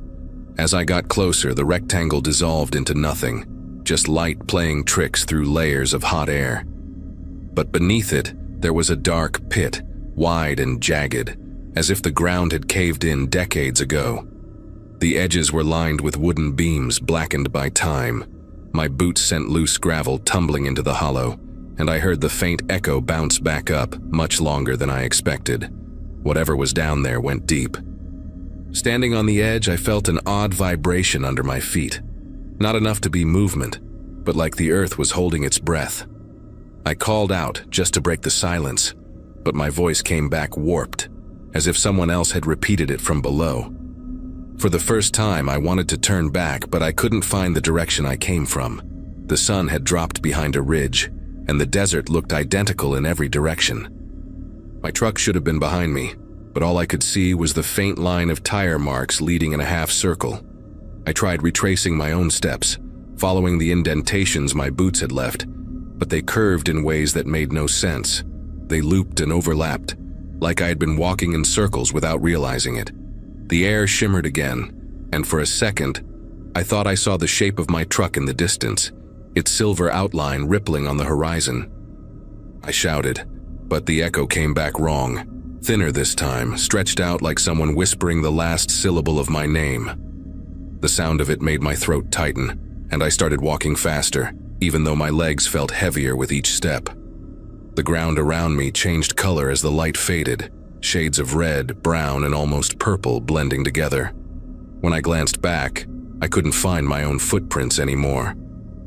As I got closer, the rectangle dissolved into nothing, just light playing tricks through layers of hot air. But beneath it, there was a dark pit, wide and jagged, as if the ground had caved in decades ago. The edges were lined with wooden beams blackened by time. My boots sent loose gravel tumbling into the hollow, and I heard the faint echo bounce back up much longer than I expected. Whatever was down there went deep. Standing on the edge, I felt an odd vibration under my feet. Not enough to be movement, but like the earth was holding its breath. I called out just to break the silence, but my voice came back warped, as if someone else had repeated it from below. For the first time, I wanted to turn back, but I couldn't find the direction I came from. The sun had dropped behind a ridge, and the desert looked identical in every direction. My truck should have been behind me, but all I could see was the faint line of tire marks leading in a half circle. I tried retracing my own steps, following the indentations my boots had left, but they curved in ways that made no sense. They looped and overlapped, like I had been walking in circles without realizing it. The air shimmered again, and for a second, I thought I saw the shape of my truck in the distance, its silver outline rippling on the horizon. I shouted, but the echo came back wrong, thinner this time, stretched out like someone whispering the last syllable of my name. The sound of it made my throat tighten, and I started walking faster, even though my legs felt heavier with each step. The ground around me changed color as the light faded, shades of red, brown, and almost purple blending together. When I glanced back, I couldn't find my own footprints anymore.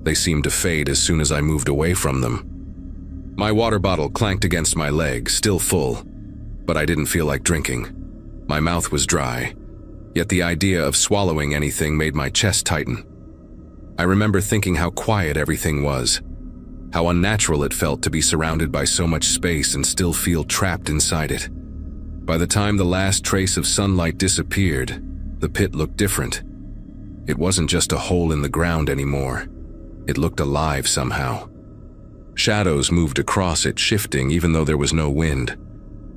They seemed to fade as soon as I moved away from them. My water bottle clanked against my leg, still full, but I didn't feel like drinking. My mouth was dry, yet the idea of swallowing anything made my chest tighten. I remember thinking how quiet everything was, how unnatural it felt to be surrounded by so much space and still feel trapped inside it. By the time the last trace of sunlight disappeared, the pit looked different. It wasn't just a hole in the ground anymore. It looked alive somehow. Shadows moved across it, shifting even though there was no wind.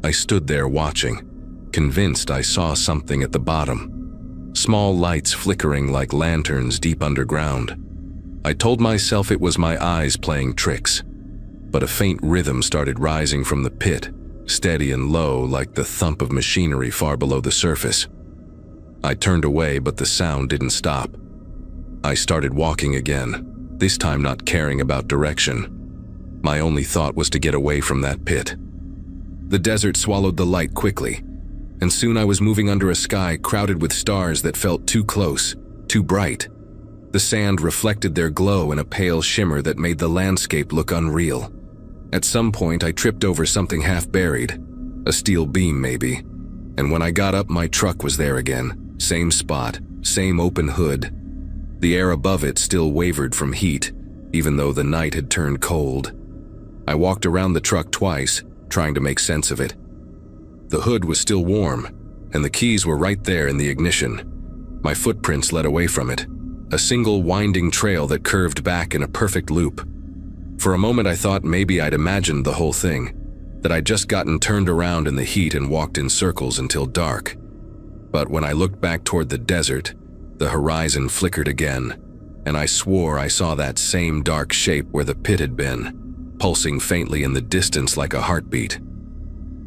I stood there watching, convinced I saw something at the bottom. Small lights flickering like lanterns deep underground. I told myself it was my eyes playing tricks, but a faint rhythm started rising from the pit, steady and low like the thump of machinery far below the surface. I turned away, but the sound didn't stop. I started walking again, this time not caring about direction. My only thought was to get away from that pit. The desert swallowed the light quickly, and soon I was moving under a sky crowded with stars that felt too close, too bright. The sand reflected their glow in a pale shimmer that made the landscape look unreal. At some point, I tripped over something half-buried, a steel beam maybe, and when I got up, my truck was there again, same spot, same open hood. The air above it still wavered from heat, even though the night had turned cold. I walked around the truck twice, trying to make sense of it. The hood was still warm, and the keys were right there in the ignition. My footprints led away from it, a single winding trail that curved back in a perfect loop. For a moment I thought maybe I'd imagined the whole thing, that I'd just gotten turned around in the heat and walked in circles until dark. But when I looked back toward the desert, the horizon flickered again, and I swore I saw that same dark shape where the pit had been, pulsing faintly in the distance like a heartbeat.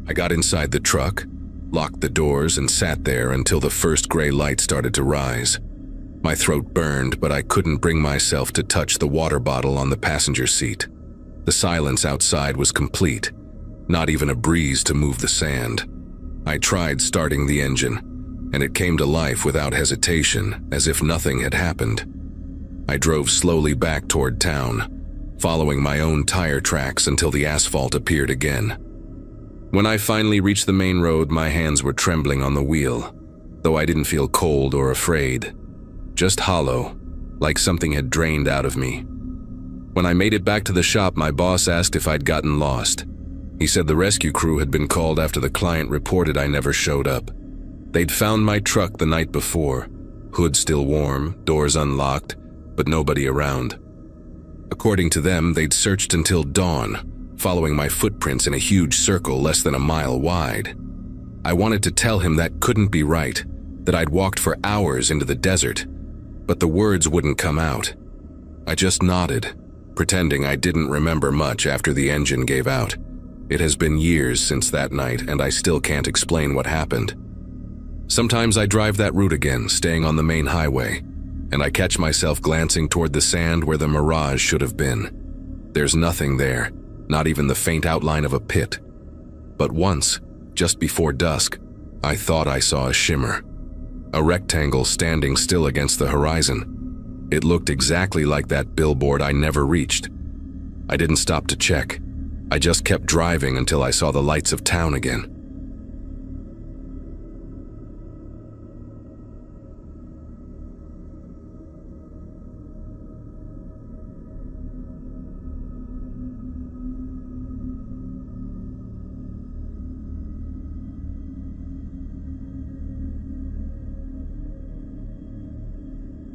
I got inside the truck, locked the doors, and sat there until the first gray light started to rise. My throat burned, but I couldn't bring myself to touch the water bottle on the passenger seat. The silence outside was complete, not even a breeze to move the sand. I tried starting the engine, and it came to life without hesitation, as if nothing had happened. I drove slowly back toward town, following my own tire tracks until the asphalt appeared again. When I finally reached the main road, my hands were trembling on the wheel, though I didn't feel cold or afraid. Just hollow, like something had drained out of me. When I made it back to the shop, my boss asked if I'd gotten lost. He said the rescue crew had been called after the client reported I never showed up. They'd found my truck the night before, hood still warm, doors unlocked, but nobody around. According to them, they'd searched until dawn, following my footprints in a huge circle less than a mile wide. I wanted to tell him that couldn't be right, that I'd walked for hours into the desert, but the words wouldn't come out. I just nodded, pretending I didn't remember much after the engine gave out. It has been years since that night, and I still can't explain what happened. Sometimes I drive that route again, staying on the main highway, and I catch myself glancing toward the sand where the mirage should have been. There's nothing there, not even the faint outline of a pit. But once, just before dusk, I thought I saw a shimmer. A rectangle standing still against the horizon. It looked exactly like that billboard I never reached. I didn't stop to check. I just kept driving until I saw the lights of town again.